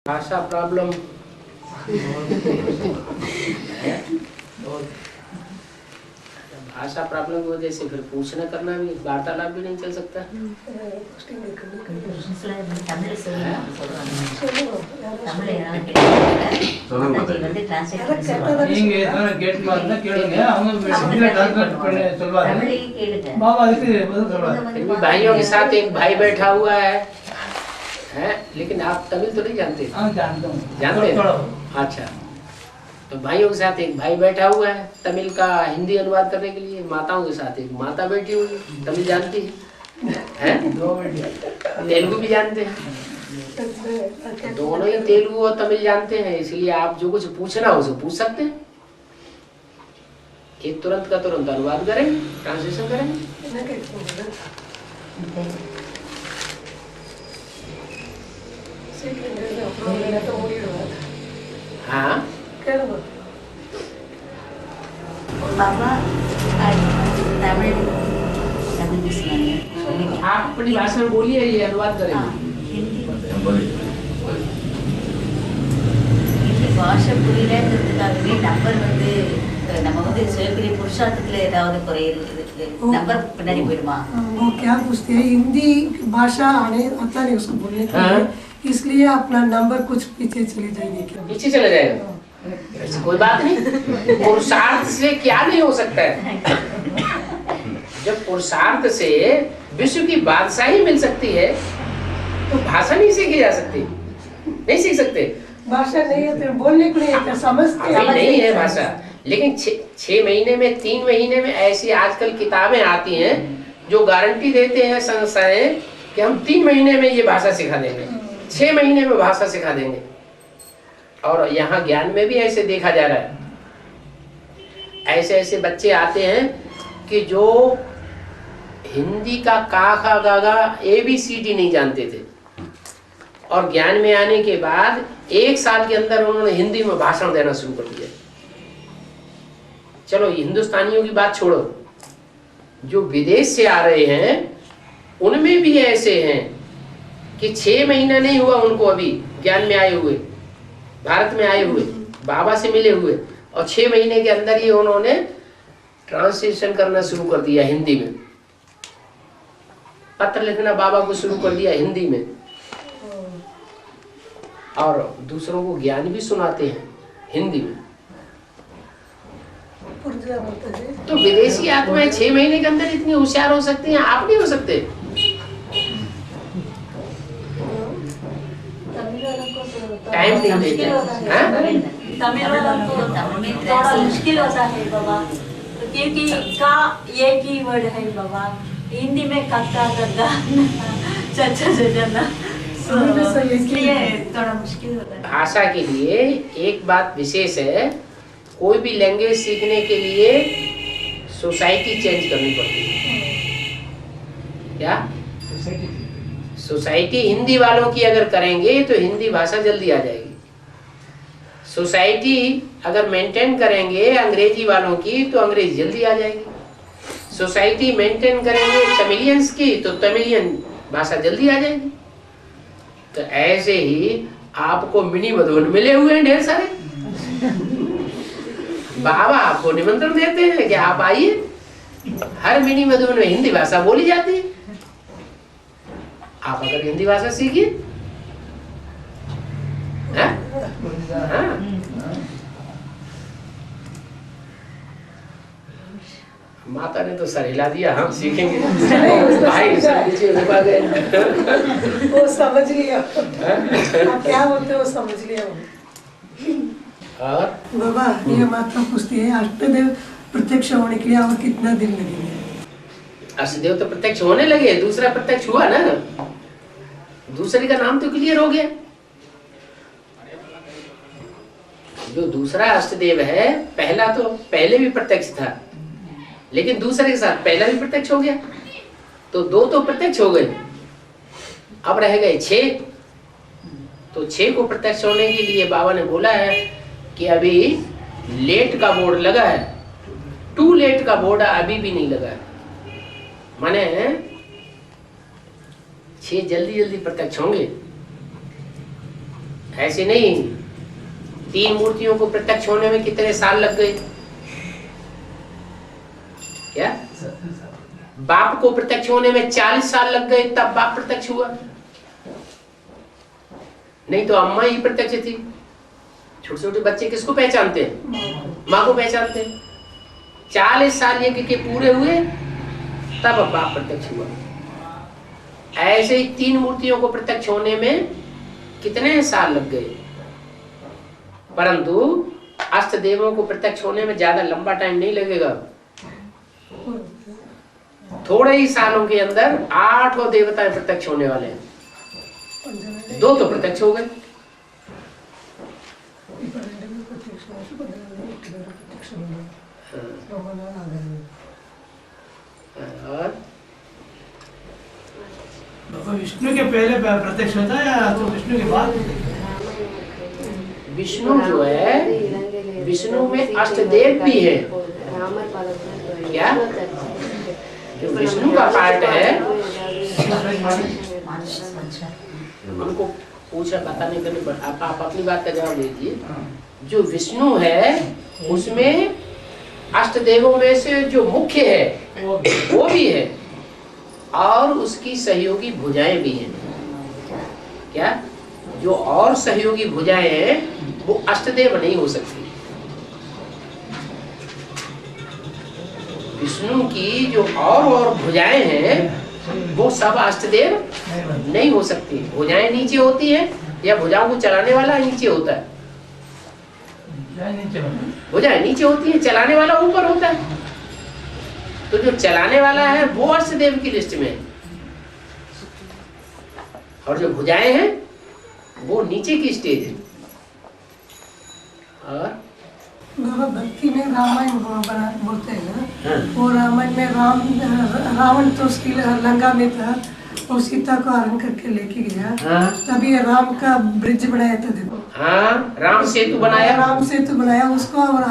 भाषा प्रॉब्लम भाषा प्रॉब्लम की वजह से फिर पूछना करना भी वार्तालाप भी नहीं चल सकता। भाइयों के साथ एक भाई बैठा हुआ है लेकिन आप तमिल तो नहीं जानते? जानते हैं? अच्छा, तो भाइयों के साथ एक भाई बैठा हुआ है तमिल का हिंदी अनुवाद करने के लिए। माताओं के साथ एक माता बैठी हुई है, तमिल जानती है? तेलुगु भी जानते हैं, दोनों ही तेलुगु और तमिल जानते हैं, इसलिए आप जो कुछ पूछना हो उसे पूछ सकते हैं। एक तुरंत का तुरंत अनुवाद करें, ट्रांसलेशन करें। हाँ आप अपनी भाषा में बोलिए, ये अनुवाद करेंगे। भाषा புரியலங்கிறதுக்காகவே நம்பர் வந்து நம்ம வந்து சொல்லக்கூடிய புருஷார்த்தத்துல ஏதாவது குறை नंबर पिनाडी போய்டுமா? वो क्या पूछते हैं हिंदी भाषा आने आता नहीं उसको बोलने के लिए, इसलिए अपना नंबर कुछ पीछे चले जाएंगे। क्या पीछे चले जाएगा? ऐसी कोई बात नहीं, पुरुषार्थ से क्या नहीं हो सकता है। जब पुरुषार्थ से विश्व की बादशाही मिल सकती है तो भाषा नहीं सीखी जा सकती, नहीं सीख सकते। भाषा नहीं है तो बोलने को नहीं है, समझते नहीं है भाषा। लेकिन 6 महीने में 3 महीने में ऐसी आजकल किताबें आती हैं जो गारंटी देते हैं संस्थाएं कि हम 3 महीने में ये भाषा सिखा देंगे, 6 महीने में भाषा सिखा देंगे। और यहाँ ज्ञान में भी ऐसे देखा जा रहा है, ऐसे ऐसे बच्चे आते हैं कि जो हिंदी का का खा गा गा ABCD नहीं जानते थे और ज्ञान में आने के बाद 1 साल के अंदर उन्होंने हिंदी में भाषण देना शुरू कर दिया। चलो हिंदुस्तानियों की बात छोड़ो, जो विदेश से आ रहे हैं उनमें भी ऐसे हैं कि 6 महीना नहीं हुआ उनको अभी ज्ञान में आए हुए, भारत में आए हुए, बाबा से मिले हुए, और 6 महीने के अंदर ही उन्होंने ट्रांसलेशन करना शुरू कर दिया हिंदी में, पत्र लिखना बाबा को शुरू कर दिया हिंदी में, और दूसरों को ज्ञान भी सुनाते हैं हिंदी में। तो विदेशी आत्माएं 6 महीने के अंदर इतनी होशियार हो सकती हैं, आप नहीं हो सकते। टाइम नहीं देते, तमिल वालों को थोड़ा मुश्किल होता है बाबा, क्योंकि का एक ही वर्ड है बाबा, हिंदी में कक्का गद्दा चचा चचा, इसलिए थोड़ा मुश्किल होता है। भाषा के लिए एक बात विशेष है, कोई भी लैंग्वेज सीखने के लिए सोसाइटी चेंज करनी पड़ती है। क्या सोसाइटी हिंदी वालों की अगर करेंगे तो हिंदी भाषा जल्दी आ जाएगी। सोसाइटी अगर मेंटेन करेंगे अंग्रेजी वालों की तो अंग्रेजी जल्दी आ जाएगी। सोसाइटी मेंटेन करेंगे तमिलियंस की तो तमिलियन भाषा जल्दी आ जाएगी। तो ऐसे ही आपको मिनी मधुबन मिले हुए हैं ढेर सारे। बाबा आपको निमंत्रण देते हैं कि आप आइए, हर मिनी मधुबन में हिंदी भाषा बोली जाती है, आप अगर हिंदी भाषा सीखिए। माता ने तो सर हिला दिया, हम सीखेंगे। भाई वो समझ लिया, आप क्या बोलते हो समझ लिया। और बाबा ये माता पूछती है अष्टदेव प्रत्यक्ष होने के लिए और कितना दिन लगेगा? अष्टदेव तो प्रत्यक्ष होने लगे, दूसरा प्रत्यक्ष हुआ ना, दूसरे का नाम तो क्लियर हो गया। जो दूसरा अष्टदेव है, पहला तो पहले भी प्रत्यक्ष था, लेकिन दूसरे के साथ पहला भी प्रत्यक्ष हो गया, तो 2 तो प्रत्यक्ष हो गए, अब रह गए 6। तो 6 को प्रत्यक्ष होने के लिए बाबा ने बोला है कि अभी लेट का बोर्ड लगा है, टू लेट का बोर्ड अभी भी नहीं लगा है, माने 6 जल्दी जल्दी प्रत्यक्ष होंगे। ऐसे नहीं। 3 मूर्तियों को प्रत्यक्ष होने में कितने साल लग गए? क्या बाप को प्रत्यक्ष होने में 40 साल लग गए, तब बाप प्रत्यक्ष हुआ। नहीं तो अम्मा ही प्रत्यक्ष थी। छोटे छोटे बच्चे किसको पहचानते हैं? माँ को पहचानते हैं। 40 साल यज्ञ के पूरे हुए तब बाप प्रत्यक्ष हुआ। ऐसे ही 3 मूर्तियों को प्रत्यक्ष होने में कितने साल लग गए, परंतु अष्ट देवों को प्रत्यक्ष होने में ज्यादा लंबा टाइम नहीं लगेगा। थोड़े ही सालों के अंदर 8 देवता प्रत्यक्ष होने वाले हैं। 2 तो प्रत्यक्ष हो गए। और विष्णु के पहले प्रत्यक्ष होता है या तो विष्णु के बाद? विष्णु जो है, विष्णु में अष्टदेव भी है। क्या जो विष्णु का पार्ट है, उनको पूछा पता नहीं करने पर आप अपनी बात का जवाब दीजिए। जो विष्णु है उसमें अष्टदेवों में से जो मुख्य है वो भी है, और उसकी सहयोगी भुजाएं भी हैं। क्या जो और सहयोगी भुजाएं हैं वो अष्टदेव नहीं हो सकती। विष्णु की जो और भुजाएं हैं वो सब अष्टदेव नहीं हो सकती। भुजाएं नीचे होती है या भुजाओं को चलाने वाला नीचे होता है? भुजाएं नीचे होती है, चलाने वाला ऊपर होता है। तो जो चलाने वाला है वो अष्टदेव की लिस्ट में है, और जो भुजाएं हैं वो नीचे की स्टेज है। और भक्ति में रामायण बोलते हैं ना, वो रामायण में रावण तो उसकी लंका में था और सीता को हरण करके लेके गया। तभी राम का ब्रिज बनाया था। देखो राम सेतु बनाया, राम सेतु बनाया उसको। और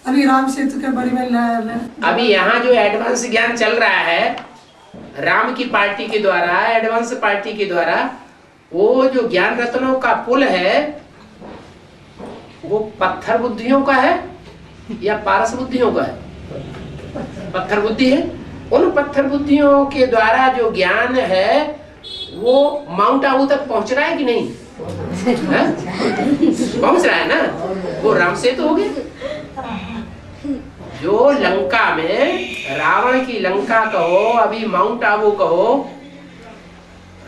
अभी राम सेतु के बारे में अभी यहाँ जो एडवांस ज्ञान चल रहा है राम की पार्टी के द्वारा, एडवांस पार्टी के द्वारा, वो जो ज्ञान रत्नों का पुल है वो पत्थर बुद्धियों का है या पारस बुद्धियों का है? पत्थर बुद्धि है। उन पत्थर बुद्धियों के द्वारा जो ज्ञान है वो माउंट आबू तक पहुंच रहा है कि नहीं? पहुंच रहा है ना। वो राम सेतु हो गया। जो लंका में, रावण की लंका कहो, अभी माउंट आबू कहो,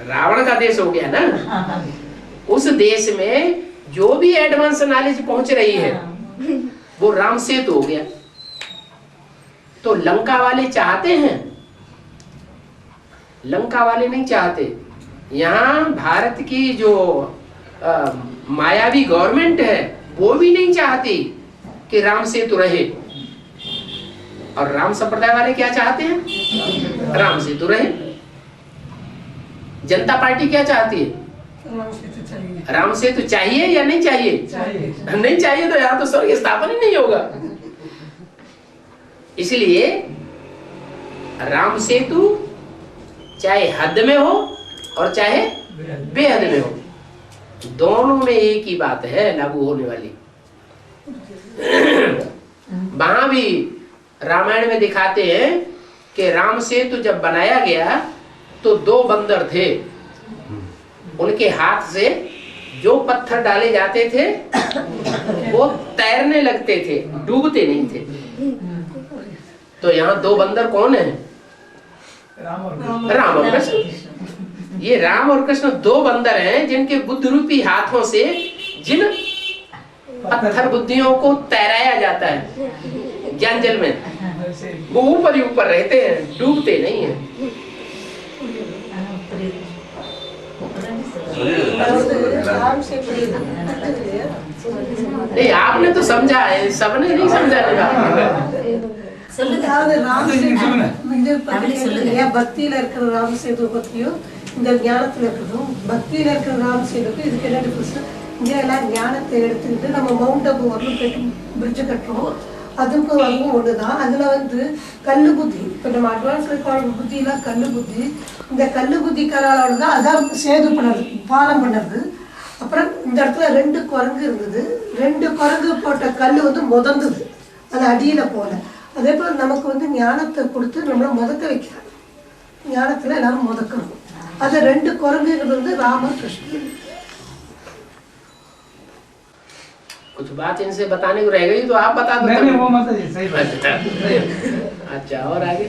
रावण का देश हो गया ना। उस देश में जो भी एडवांस नॉलेज पहुंच रही है वो राम सेतु हो गया। तो लंका वाले चाहते हैं? लंका वाले नहीं चाहते। यहाँ भारत की जो मायावी गवर्नमेंट है वो भी नहीं चाहती कि राम सेतु रहे। और राम संप्रदाय वाले क्या चाहते हैं? राम सेतु रहे। जनता पार्टी क्या चाहती है? राम सेतु चाहिए या नहीं चाहिए? नहीं चाहिए तो यहाँ तो स्वर्ग स्थापन ही नहीं होगा। इसलिए राम सेतु चाहे हद में हो और चाहे बेहद में हो, दोनों में एक ही बात है लागू होने वाली। वहां भी रामायण में दिखाते हैं कि राम सेतु जब बनाया गया तो 2 बंदर थे, उनके हाथ से जो पत्थर डाले जाते थे वो तैरने लगते थे, डूबते नहीं थे। तो यहाँ 2 बंदर कौन है? राम और कृष्ण। ये राम और कृष्ण 2 बंदर हैं जिनके बुद्ध रूपी हाथों से जिन पत्थर बुद्धियों को तैराया जाता है ज्ञान जल में, वो ऊपर ही ऊपर रहते हैं, डूबते नहीं है। नहीं, आपने तो समझा है, सबने नहीं समझा। பக்தியில இருக்கிற ராம் சேது பத்தியும் இந்த ஞானத்துல இருக்கிறதும், பக்தியில இருக்கிற ராம் சேதுக்கும் இதுக்கு என்ன டிஃபரன்ஸ்? இங்க எல்லாம் ஞானத்தை எடுத்துக்கிட்டு நம்ம மவுண்ட் அபு வரலும் பிரிட்ஜ் கட்டுறோம், அதுக்கும் அதுவும் ஒண்ணுதான். அதுல கல்லு புத்தி, இப்ப நம்ம அட்வான்ஸ் புத்தி எல்லாம் கல்லு புத்தி. இந்த கல்லு புத்திக்காரோட தான் அதான் சேது பண்ணது, பாலம் பண்ணது. அப்புறம் இந்த இந்த இடத்துல 2 குரங்கு இருந்தது. 2 குரங்கு போட்ட கல் வந்து முதந்தது, அது அடியில போல. அதே போல நமக்கு வந்து ஞானத்தை கொடுத்து நம்மள முதக்க வைக்கிறாங்க. ஞானத்துல எல்லாரும் முதக்கணும். அது 2 குரங்குங்கிறது வந்து ராமர் கிருஷ்ணன். कुछ बात इनसे बताने को रह गई तो आप बता दो। नहीं वो मत जी, सही बात है। अच्छा और आगे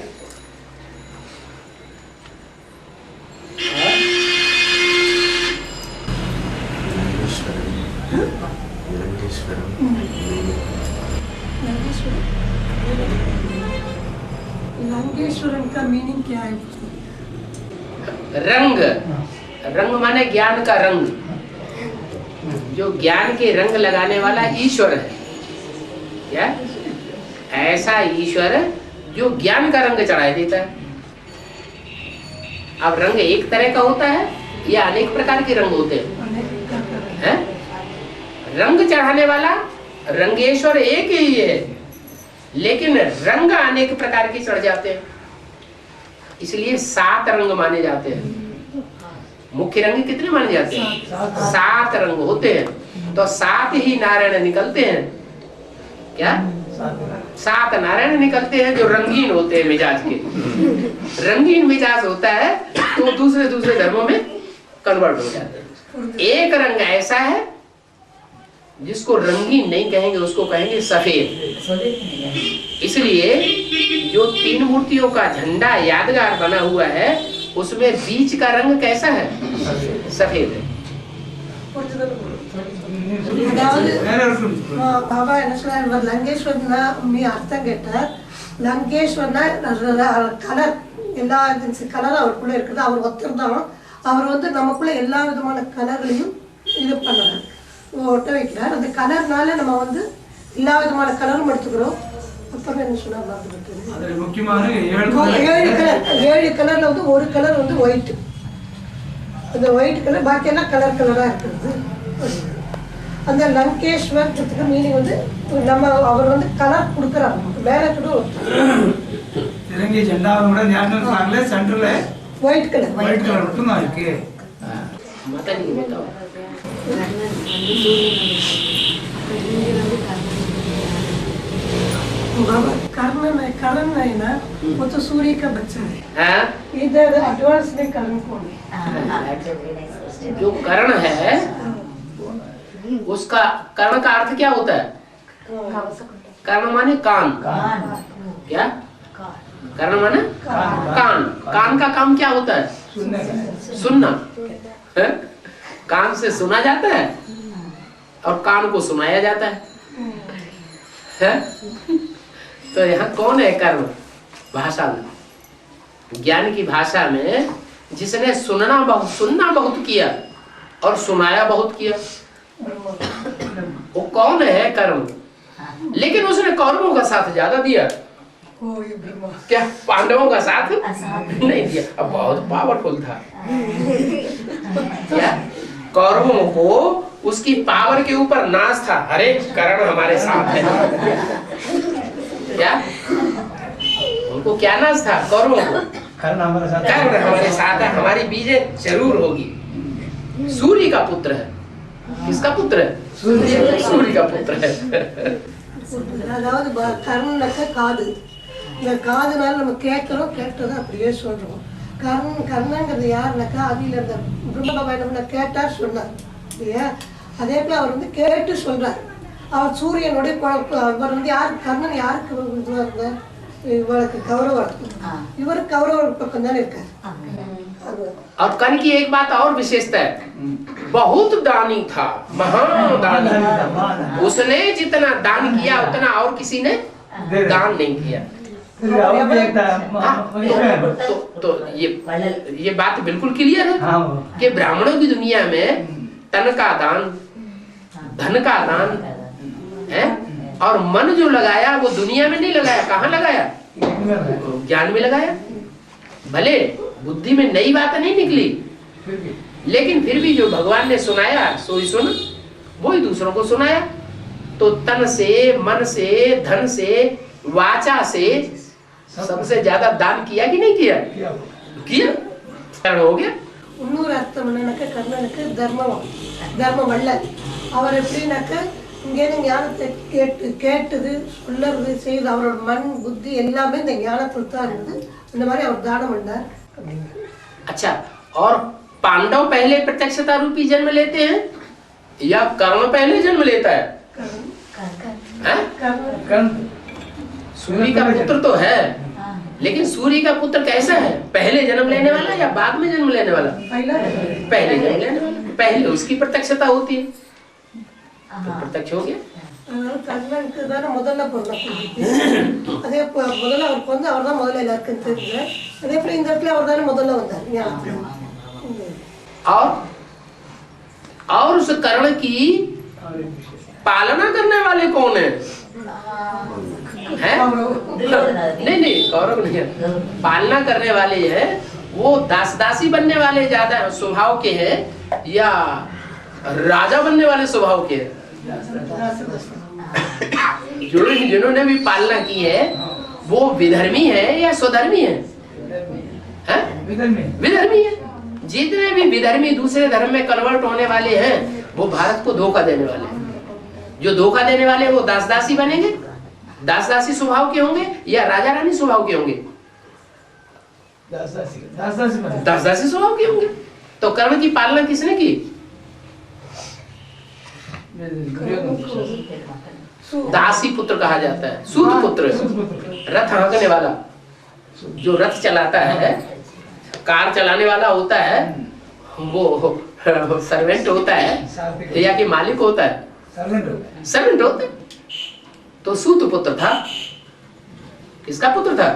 लंकेश्वरन का मीनिंग क्या है? रंग, रंग माने ज्ञान का रंग, जो ज्ञान के रंग लगाने वाला ईश्वर है। क्या ऐसा ईश्वर जो ज्ञान का रंग चढ़ा देता है। अब रंग एक तरह का होता है या अनेक प्रकार के रंग होते हैं? रंग चढ़ाने वाला रंगेश्वर एक ही है, लेकिन रंग अनेक प्रकार के चढ़ जाते हैं, इसलिए 7 रंग माने जाते हैं। मुख्य रंग कितने माने जाते हैं? 7 रंग होते हैं, तो 7 ही नारायण निकलते हैं। क्या 7 नारायण निकलते हैं जो रंगीन होते हैं मिजाज के। रंगीन मिजाज होता है तो दूसरे दूसरे धर्मों में कन्वर्ट हो जाते हैं। एक रंग ऐसा है जिसको रंगीन नहीं कहेंगे, उसको कहेंगे सफेद। इसलिए जो 3 मूर्तियों का झंडा यादगार बना हुआ है, उसमें बीच का रंग कैसा है? सफेद है। बाबा लंकेश्वर मी अर्थ केटार लंकेश्वर कलर எல்லா கலர் அவருக்குள்ள இருக்குது. அவர் ஒருத்தர் தான். அவர் வந்து நமக்குள்ள எல்லா விதமான கலர்களையும் இது பண்ணுறாரு, ஒட்ட வைக்கிறார். அந்த கலர்னால நம்ம வந்து எல்லா விதமான கலரும் எடுத்துக்கிறோம். அப்புறம் என்ன சொன்னார்? முக்கியமான 7 கலர்ல வந்து ஒரு கலர் வந்து ஒயிட். அந்த ஒயிட் கலர் பாக்கி எல்லாம் கலர் கலரா இருக்குது. அந்த லங்கேஸ்வரத்துக்கு மீனிங் வந்து நம்ம அவர் வந்து கலர் கொடுக்குறாரு. வேற கூட तिरंगे झंडा கூட நேஷனல் ஃபிளாக்ல சென்டர்ல ஒயிட் கலர் மட்டும் தான் இருக்கு. माता जी बताओ। बाबा कर्ण है ना, वो तो सूर्य का बच्चा है। हाँ? इधर एडवांस में कर्ण कौन है? जो कर्ण है उसका कर्ण का अर्थ क्या होता है? कर्ण माने कान। क्या कर्ण माने कान। कान का काम क्या होता है? सुनना। है? कान से सुना जाता है और कान को सुनाया जाता है। तो यहाँ कौन है कर्ण? भाषा में, ज्ञान की भाषा में जिसने सुनना बहुत किया और सुनाया बहुत किया, वो कौन है? कर्ण। लेकिन उसने कौरवों का साथ ज्यादा दिया। क्या पांडवों का साथ नहीं दिया? अब बहुत पावरफुल था। क्या कौरवों को उसकी पावर के ऊपर नाज था, अरे कर्ण हमारे साथ है। क्या उनको क्या नाज था? कौरवों को कर्ण हमारे साथ है, हमारी बीजे जरूर होगी। सूर्य का पुत्र है। किसका पुत्र है? सूर्य का पुत्र है। அதாவது கர்ணனுக்கு காது, இந்த காதுனால நம்ம கேட்கிறோம், கேட்டதை அப்படியே சொல்றோம். கர்ணங்கிறது யாருனாக்கா ஆதியில இருந்த பிரம்மபவன கேட்டார் சொன்னார் இல்லையா? அதே போல அவர் வந்து கேட்டு சொல்றார். அவர் சூரியனுடைய அவர் வந்து யார்? கர்ணன் யாருக்கு இதுவாக இருந்தார்? இவருக்கு கௌரவம், இவர் கௌரவ பக்கம் தானே இருக்கார். और कर्ण की एक बात और विशेषता है, बहुत दानी था, महान दानी। उसने जितना दान किया उतना और किसी ने दान नहीं किया। तो ये बात बिल्कुल क्लियर है कि ब्राह्मणों की दुनिया में तन का दान, धन का दान है, और मन जो लगाया वो दुनिया में नहीं लगाया। कहाँ लगाया? ज्ञान में लगाया। भले बुद्धि में नई बात नहीं निकली, लेकिन फिर भी जो भगवान ने सुनाया सो ही सुन, वो ही दूसरों को सुनाया। तो तन से, मन से, धन से, वाचा से सबसे ज्यादा दान किया कि नहीं किया? किया। हो गया। இன்னொரு அர்த்தம் என்னன்னாக்க கர்ணனுக்கு தர்ம வள்ளல். அவர் எப்படின்னாக்க இங்கேருந்து ஞானத்தை கேட்டது சொல்லறது செய்து அவரோட மண் புத்தி எல்லாமே இந்த ஞானத்தில் தான் இருந்தது. இந்த மாதிரி அவர் தானம் பண்ணார். अच्छा, और पांडव पहले प्रत्यक्षता रूपी जन्म लेते हैं या कर्ण पहले जन्म लेता है? सूर्य का पुत्र तो है, लेकिन सूर्य का पुत्र कैसा है? पहले जन्म लेने वाला या बाद में जन्म लेने वाला? पहले जन्म लेने वाला, पहले उसकी प्रत्यक्षता होती है, तो प्रत्यक्ष हो गया. கர்ணனுக்கு தானே முதல்ல பிறந்தாங்க. அதே முதல்ல அவருக்கு வந்து அவர் தான் முதல்ல எல்லாருக்கும் தெரியல. அதே போல இந்த இடத்துல அவர் தானே முதல்ல வந்தார். और उस कर्ण की पालना करने वाले कौन है? नहीं कौरव नहीं है. पालना करने वाले हैं वो दासी बनने वाले ज्यादा स्वभाव के हैं या राजा बनने वाले स्वभाव के हैं? जिन्होंने भी पालना की है वो विधर्मी है या स्वधर्मी है? विधर्मी है. जितने भी विधर्मी दूसरे धर्म में कन्वर्ट होने वाले हैं वो भारत को धोखा देने वाले हैं. जो धोखा देने वाले हैं वो दासी बनेंगे, दासी स्वभाव के होंगे या राजा रानी स्वभाव के होंगे? दासी स्वभाव के होंगे. तो कर्ण की पालना किसने की? दासी पुत्र कहा जाता है. सूत पुत्र, रथ हाँकने वाला, जो रथ चलाता है, कार चलाने वाला होता है, वो सर्वेंट होता है या कि मालिक होता है? सर्वेंट होता है. तो सूत पुत्र था. किसका पुत्र था?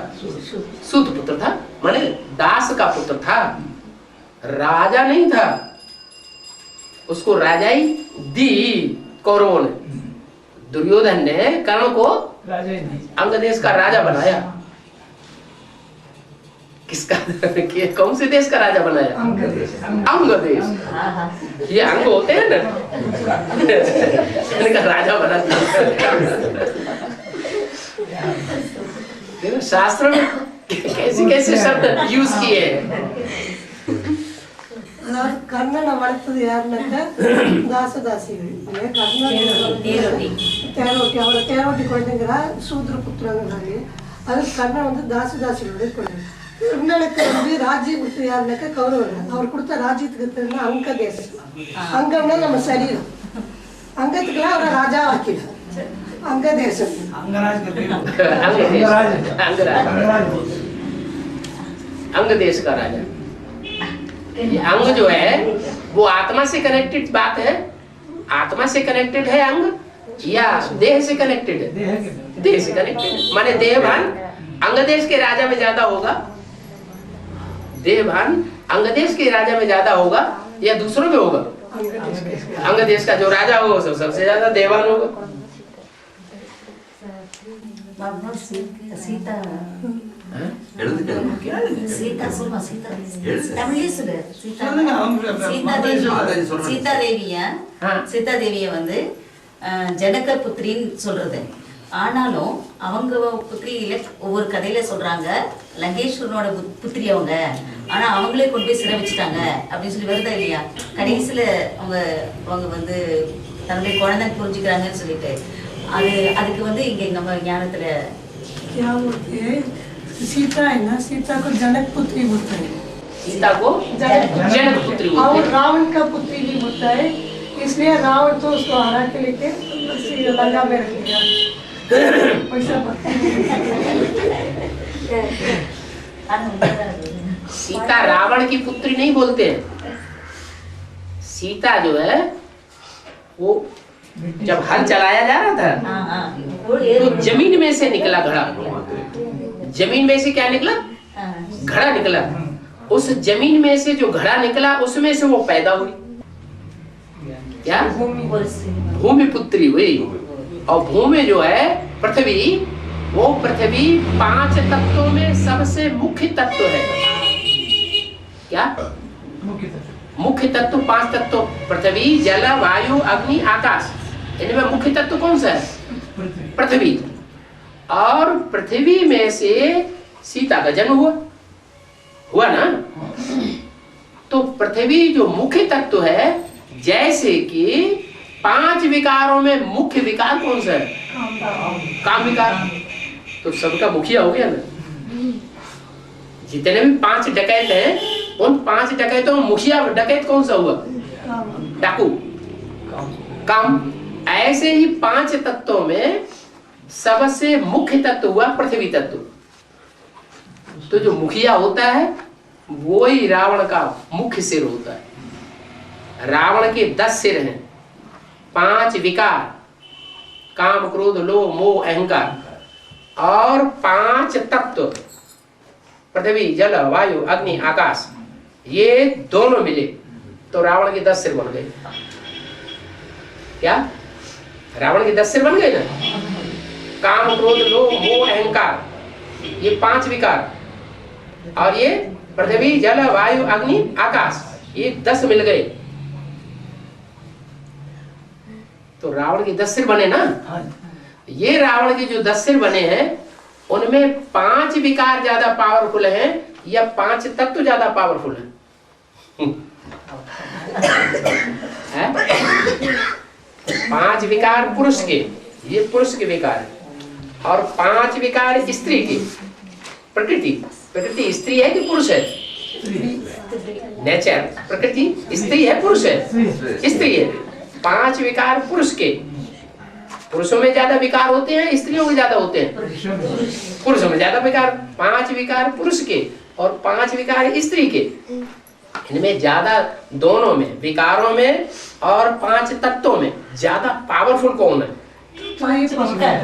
सूत पुत्र था, माने दास का पुत्र था, राजा नहीं था. उसको राजाई दी कौरवों ने. दुर्योधन ने कर्ण को अंग देश का राजा बनाया. किसका? कौन से देश का राजा बनाया? अंग देश. ये अंग होते हैं ना, इनका राजा बना दिया. शास्त्र में कैसे कैसे शब्द यूज किए हैं. கர்ணனை வளர்த்தது யாருன்னாக்க தாசிகள். தேரோட்டி அவரை தேரோட்டி குழந்தைங்கிறா சூத்ர புத்திரங்கிறாரு. அது கர்ணன் வந்து தாசிகளுடைய குழந்தை. கர்ணனுக்கு வந்து ராஜ்யம் கொடுத்தது யாருனாக்க கௌரவர்கள். அவர் கொடுத்த ராஜ்யத்துக்கு பேருனா அங்க தேசம். அங்கம்னா நம்ம சரீரம். அங்கத்துக்குலாம் அவரை ராஜா ஆக்கிடும். अंग देश अंग देश का राजा. अंग जो है वो आत्मा से कनेक्टेड बात है. आत्मा से कनेक्टेड है अंग या देह से कनेक्टेड है? देह से कनेक्टेड. माने देहभान अंग देश के राजा में ज्यादा होगा. देहभान अंग देश के राजा में ज्यादा होगा या दूसरों में होगा? अंग देश का जो राजा होगा सबसे ज्यादा देहभान होगा. सीता सीता सुरमा सीता तमिழே சொல்லு. சீதா தேவிய வந்து ஜனக புத்திரின்னு சொல்றது. ஆனாலும் அவங்க புத்திரி ஒவ்வொரு கதையில சொல்றாங்க லங்கேஸ்வரனோட புத்திரி அவங்க. ஆனா அவங்களே கொண்டு போய் சிறை வச்சுட்டாங்க அப்படின்னு சொல்லி வருதா இல்லையா? கடைசியில அவங்க வந்து தன்னுடைய குழந்தை புரிஞ்சுக்கிறாங்கன்னு சொல்லிட்டு அதுக்கு வந்து இங்க நம்ம ஞானத்துல क्या बोलते हैं? सीता है ना, सीता को जनक पुत्री बोलते हैं. सीता को जनक पुत्री बोलते हैं. और रावण का पुत्री भी बोलता है. इसलिए रावण तो उसको हरा के लेके लंका में रख दिया. सीता रावण की पुत्री नहीं बोलते हैं. सीता जो है वो जब हल चलाया जा रहा था तो जमीन में से निकला घड़ा. जमीन में से क्या निकला? घड़ा निकला. उस जमीन में से जो घड़ा निकला उसमें से वो पैदा हुई. क्या? भूमि पुत्री हुई. और भूमि जो है पृथ्वी, वो पृथ्वी 5 तत्वों में सबसे मुख्य तत्व है. क्या मुख्य तत्व? 5 तत्व पृथ्वी, जल, वायु, अग्नि, आकाश. इनमें मुख्य तत्व कौन सा है? पृथ्वी. और पृथ्वी में से सीता का जन्म हुआ ना. तो पृथ्वी जो मुख्य तत्व है, जैसे कि 5 विकारों में मुख्य विकार कौन सा है? काम विकार। तो सबका मुखिया हो गया ना। जितने भी 5 डकैत हैं, उन 5 डकैतों में मुखिया डकैत कौन सा हुआ? डाकू, काम। ऐसे ही 5 तत्वों में सबसे मुख्य तत्व हुआ पृथ्वी तत्व। तो जो मुखिया होता है वो ही रावण का मुख्य सिर होता है। रावण के 10 सिर हैं, 5 विकार, काम क्रोध लोभ मोह अहंकार, और 5 तत्व, पृथ्वी जल वायु अग्नि आकाश, ये दोनों मिले तो रावण के 10 सिर बन गए। क्या रावण के 10 सिर बन गए ना? काम क्रोध लोभ मोह अहंकार, ये 5 विकार, और ये पृथ्वी जल वायु अग्नि आकाश, ये 10 मिल गए तो रावण के 10 सिर बने ना। ये रावण के जो 10 सिर बने हैं, उनमें 5 विकार ज्यादा पावरफुल हैं या 5 तत्व ज्यादा पावरफुल हैं? 5 विकार पुरुष के, ये पुरुष के विकार है, और 5 विकार स्त्री के। प्रकृति स्त्री है कि पुरुष है? नेचर प्रकृति स्त्री है पुरुष है? स्त्री है। 5 विकार पुरुष के। पुरुषों में ज्यादा विकार होते हैं, स्त्रियों में ज्यादा होते हैं? पुरुषों में ज्यादा विकार। 5 विकार पुरुष के और 5 विकार स्त्री के। इनमें ज्यादा, दोनों में, विकारों में और 5 तत्वों में ज्यादा पावरफुल कौन है? 5 विकार।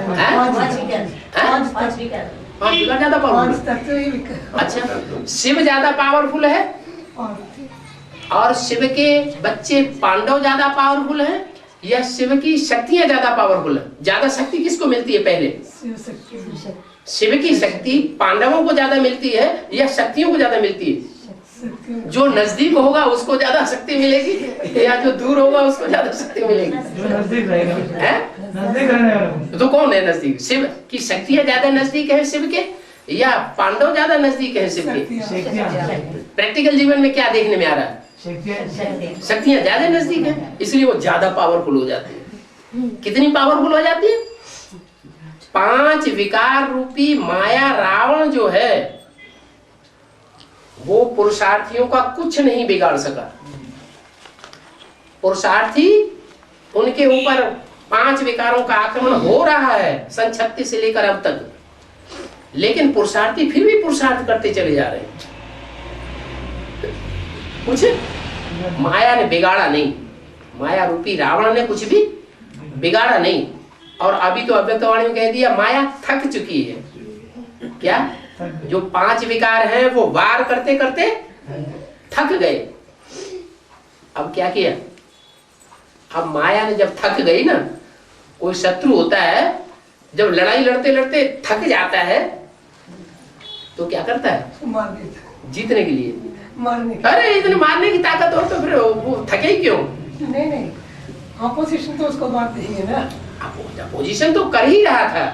5 विकार ज्यादा पावरफुल। अच्छा, शिव ज्यादा पावरफुल है और शिव के बच्चे पांडव ज्यादा पावरफुल हैं या शिव की शक्तियां ज्यादा पावरफुल है? ज्यादा शक्ति किसको मिलती है पहले? शिव की शक्ति पांडवों को ज्यादा मिलती है या शक्तियों को ज्यादा मिलती है? जो नजदीक होगा उसको ज्यादा शक्ति मिलेगी या जो दूर होगा उसको ज्यादा शक्ति मिलेगी? जो नजदीक रहेगा। नजदीक रहने वाला। तो कौन है नजदीक? शिव की शक्तियां ज्यादा नजदीक है शिव के या पांडव ज्यादा नजदीक है शिव के? प्रैक्टिकल जीवन में क्या देखने में आ रहा है? शक्तियां ज्यादा नजदीक है, इसलिए वो ज्यादा पावरफुल हो जाती है। कितनी पावरफुल हो जाती है? 5 विकार रूपी माया रावण जो है, वो पुरुषार्थियों का कुछ नहीं बिगाड़ सका। पुरुषार्थी, उनके ऊपर 5 विकारों का आक्रमण हो रहा है सन 36 से लेकर अब तक, लेकिन पुरुषार्थी फिर भी पुरुषार्थ करते चले जा रहे हैं। कुछ माया ने बिगाड़ा नहीं, माया रूपी रावण ने कुछ भी बिगाड़ा नहीं। और अभी तो अव्यक्तवाणी में कह दिया माया थक चुकी है। क्या? जो 5 विकार हैं वो वार करते करते थक गए। अब क्या किया? अब माया ने जब थक गई ना, कोई शत्रु होता है जब लड़ाई लड़ते लड़ते थक जाता है तो क्या करता है? मार देता, जीतने के लिए मारने। अरे इतने मारने की ताकत हो तो फिर वो थके ही क्यों? नहीं, ऑपोजिशन तो उसको मार देंगे ना। अपोजिशन तो कर ही रहा था,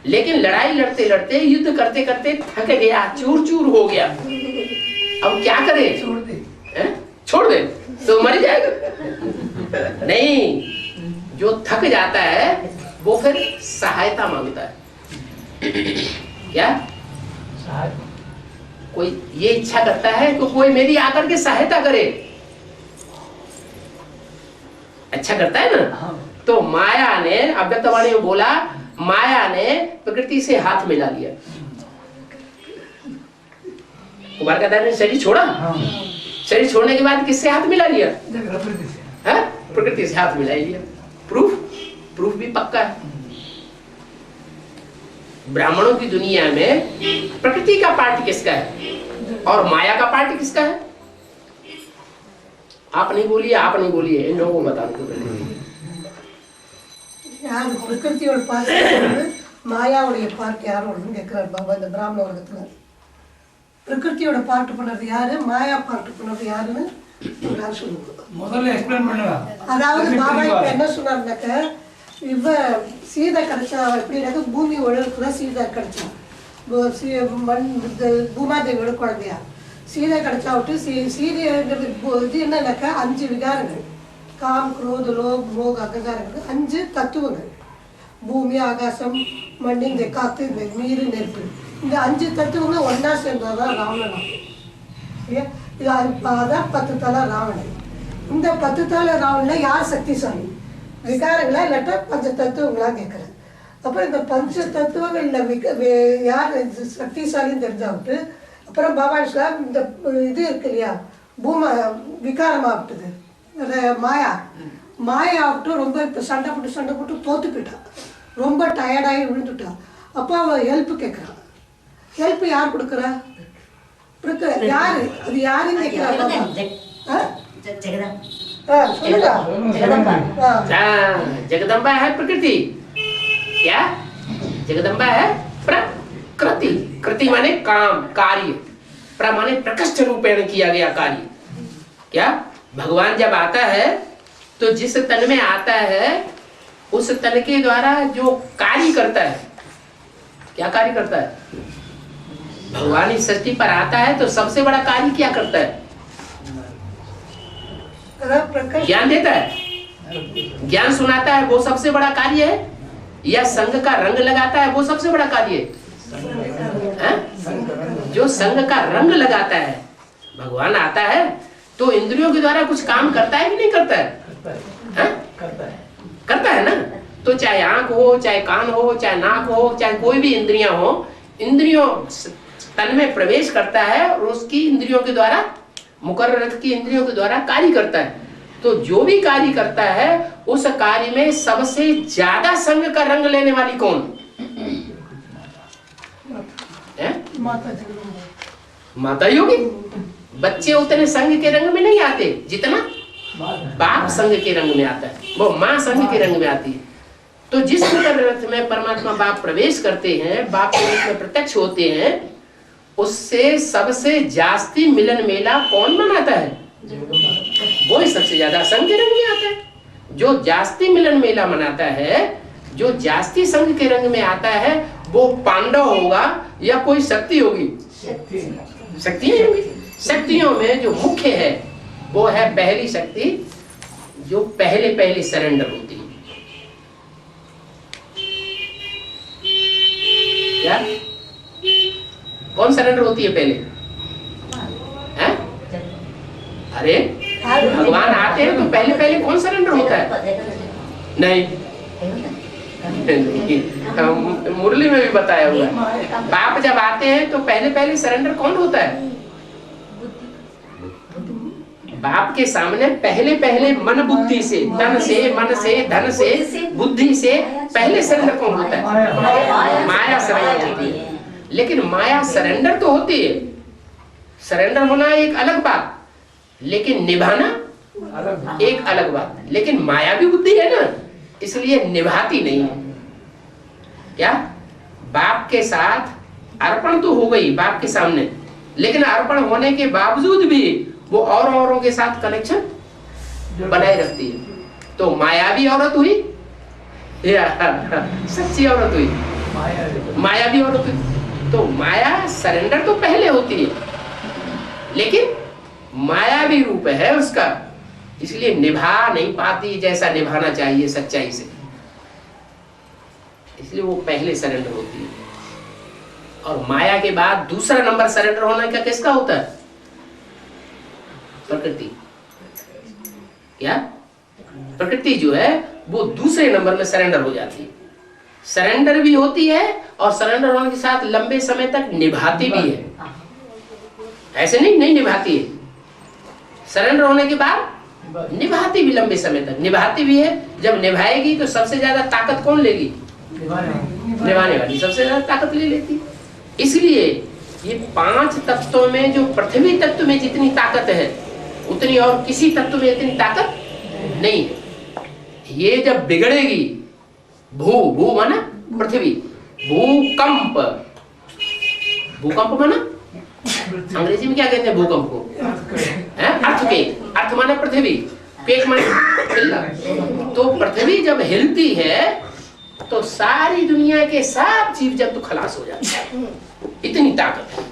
लेकिन लड़ाई लड़ते लड़ते, युद्ध करते करते थक गया, चूर चूर हो गया। अब क्या करे? छोड़ दे। छोड़ दे तो मर जाएगा। नहीं, जो थक जाता है वो फिर सहायता मांगता है। क्या? कोई ये इच्छा करता है तो कोई मेरी आकर के सहायता करे, अच्छा करता है ना। तो माया ने, अव्यक्तवाणी में बोला, माया ने प्रकृति से हाथ मिला लिया। कुमार का ने शरीर छोड़ा, शरीर छोड़ने के बाद किससे हाथ मिला लिया? प्रकृति से हाथ मिला लिया। प्रूफ भी पक्का है। ब्राह्मणों की दुनिया में प्रकृति का पार्ट किसका है और माया का पार्ट किसका है? आप नहीं बोलिए, आप नहीं बोलिए, इन लोगों को बता दो। யார் பிரகிருதியோட பார்ட் மாயாவுடைய பார்ட் யாரோன்னு கேட்கிறார் பாபா இந்த பிராமண வர்க்கத்துல. பிரகிருதியோட பார்ட் பண்ணது யாரு, மாயா பார்ட் பண்ணது யாருன்னு நான் சொல்லுங்க. முதல்ல எக்ஸ்பிளைன் பண்ணுங்க. அதாவது பாபா இப்ப என்ன சொன்னார்னாக்க, இவ சீதை கிடைச்சா எப்படின்னாக்க பூமி உழவுக்குதான் சீதை கிடைச்சா, பூமாதேவியோட குழந்தையா. சீதை கிடைச்சா விட்டு சீதைன்றது இது என்னன்னாக்கா 5 விகாரங்கள். காம், குரோத, லோப், மோக, அகங்காரங்கள் 5 தத்துவங்கள். பூமி, ஆகாசம், மண், இந்த காத்து, இந்த நீர், நெருப்பு, இந்த 5 தத்துவங்களும் ஒன்னா சேர்ந்ததான் ராவணன். இது அதான் 10 தலை ராவணன். இந்த 10 தலை ராவணன்ல யார் சக்திசாலி, விகாரங்களா இல்லாட்டா பஞ்ச தத்துவங்களா கேட்குறேன். அப்புறம் இந்த பஞ்ச தத்துவங்கள்ல யார் சக்திசாலின்னு தெரிஞ்சாவிட்டு அப்புறம் பகவான் ஸ்லாம் இந்த இது இருக்கு இல்லையா, விகாரமாகட்டுது மாயா ஆகட்டும், ரொம்ப இப்போ சண்டை போட்டு தோத்து போயிட்டான், ரொம்ப டயர்டாகி விழுந்துட்டான். அப்போ அவன் ஹெல்ப் கேட்குறான். ஹெல்ப் யார் கொடுக்குறா? யாரு அது யாருன்னு கேட்குறா? जगदम्बा है प्रकृति। क्या जगदम्बा है प्रकृति। कृति माने काम, कार्य। प्र माने प्रकृष्ट रूपेण किया गया कार्य। क्या भगवान जब आता है तो जिस तन में आता है उस तन के द्वारा जो कार्य करता है, क्या कार्य करता है? भगवान इस सृष्टि पर आता है तो सबसे बड़ा कार्य क्या करता है? ज्ञान देता है, ज्ञान सुनाता है, वो सबसे बड़ा कार्य है। या संघ का रंग लगाता है, वो सबसे बड़ा कार्य है। जो संघ का रंग लगाता है, भगवान आता है तो इंद्रियों के द्वारा कुछ काम करता है कि नहीं करता है? करता है ना। तो चाहे आंख हो, चाहे कान हो, चाहे नाक हो, चाहे कोई भी इंद्रियां हो, इंद्रियों तन में प्रवेश करता है और उसकी इंद्रियों के द्वारा, मुकर्रर की इंद्रियों के द्वारा कार्य करता है। तो जो भी कार्य करता है उस कार्य में सबसे ज्यादा संग का रंग लेने वाली कौन है? माता योगी। बच्चे उतने संग के रंग में नहीं आते जितना बाप संग के रंग में आता है, वो माँ संग के रंग में आती है। तो जिस रथ में परमात्मा बाप प्रवेश करते हैं, बाप के रूप में प्रत्यक्ष होते हैं, उससे सबसे जास्ती मिलन मेला कौन मनाता है? वो ही सबसे ज्यादा संघ के रंग में आता है। जो जास्ती मिलन मेला मनाता है, जो जास्ती संघ के रंग में आता है, वो पांडव होगा या कोई शक्ति होगी? शक्ति होगी। शक्तियों में जो मुख्य है वो है पहली शक्ति, जो पहले सरेंडर होती है। क्या कौन सरेंडर होती है पहले? हैं? अरे भगवान आते हैं तो पहले कौन सरेंडर होता है? नहीं, मुरली में भी बताया हुआ है। बाप जब आते हैं तो पहले सरेंडर कौन होता है? बाप के सामने पहले मन बुद्धि से, तन से, मन से, धन से, बुद्धि से पहले सरेंडर कौन होता है? माया सरेंडर होती है। लेकिन माया सरेंडर तो होती है, सरेंडर होना एक अलग बात, लेकिन निभाना एक अलग बात। लेकिन माया भी बुद्धि है ना, इसलिए निभाती नहीं है। क्या बाप के साथ अर्पण तो हो गई बाप के सामने, लेकिन अर्पण होने के बावजूद भी वो औरों के साथ कनेक्शन बनाए रखती है। तो माया भी औरत हुई या सच्ची औरत हुई? माया भी औरत हुई। तो माया सरेंडर तो पहले होती है, लेकिन माया भी रूप है उसका, इसलिए निभा नहीं पाती जैसा निभाना चाहिए सच्चाई से, इसलिए वो पहले सरेंडर होती है। और माया के बाद दूसरा नंबर सरेंडर होने का किसका होता है? प्रकृति। क्या प्रकृति जो है वो दूसरे नंबर में सरेंडर हो जाती है। सरेंडर भी होती है और सरेंडर होने के साथ लंबे समय तक निभाती भी है। ऐसे नहीं निभाती है, सरेंडर होने के बाद निभाती भी लंबे समय तक निभाती भी है। जब निभाएगी तो सबसे ज्यादा ताकत कौन लेगी? निभाने वाली सबसे ज्यादा ताकत ले लेती। इसलिए ये 5 तत्वों में जो पृथ्वी तत्व में जितनी ताकत है उतनी और किसी तत्व में इतनी ताकत नहीं है। ये जब बिगड़ेगी, भू माना पृथ्वी, भूकंप माना अंग्रेजी में क्या कहते हैं भूकंप को? अर्थक्वेक। अर्थ माना पृथ्वी, क्वेक माना हिलना। तो पृथ्वी जब हिलती है तो सारी दुनिया के सब जीव जंतु खलास हो जाते हैं, इतनी ताकत है।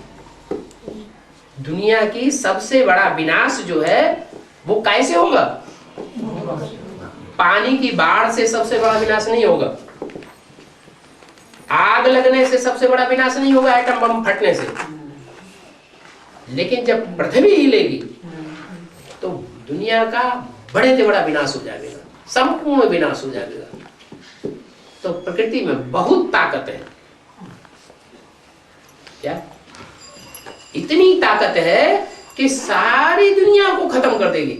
दुनिया की सबसे बड़ा विनाश जो है वो कैसे होगा? पानी की बाढ़ से सबसे बड़ा विनाश नहीं होगा, आग लगने से सबसे बड़ा विनाश नहीं होगा, एटम बम फटने से। लेकिन जब पृथ्वी हिलेगी तो दुनिया का बड़े से बड़ा विनाश हो जाएगा, संपूर्ण विनाश हो जाएगा। तो प्रकृति में बहुत ताकत है। क्या? इतनी ताकत है कि सारी दुनिया को खत्म कर देगी।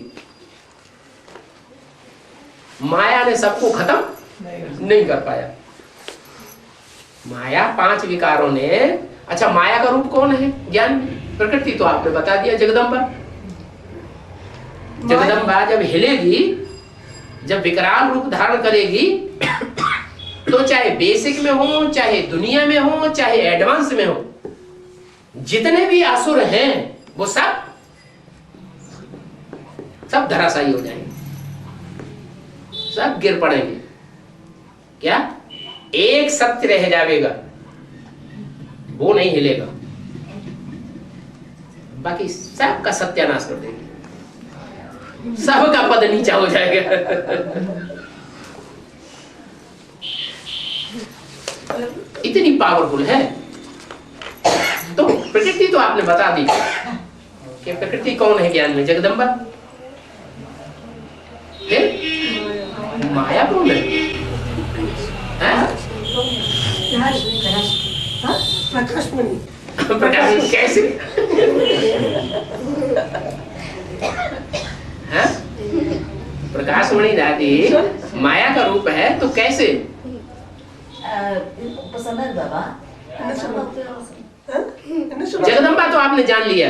माया ने सबको खत्म नहीं कर पाया। माया 5 विकारों ने, अच्छा माया का रूप कौन है? ज्ञान प्रकृति तो आपने बता दिया, जगदम्बा। जगदम्बा जब हिलेगी, जब विकराल रूप धारण करेगी, तो चाहे बेसिक में हो, चाहे दुनिया में हो, चाहे एडवांस में हो, जितने भी असुर हैं वो सब धराशायी हो जाएंगे, सब गिर पड़ेंगे। क्या? एक सत्य रह जाएगा, वो नहीं हिलेगा, बाकी सबका सत्यानाश कर देगी, सबका पद नीचा हो जाएगा। इतनी पावरफुल है। तो प्रकृति तो आपने बता दी कि प्रकृति कौन है ज्ञान में? जगदम्बा। माया कौन है? प्रकाशमणि। प्रकाश कैसे? प्रकाशमणि दादी माया का रूप है तो कैसे? बाबा जगदम्बा तो आपने जान लिया।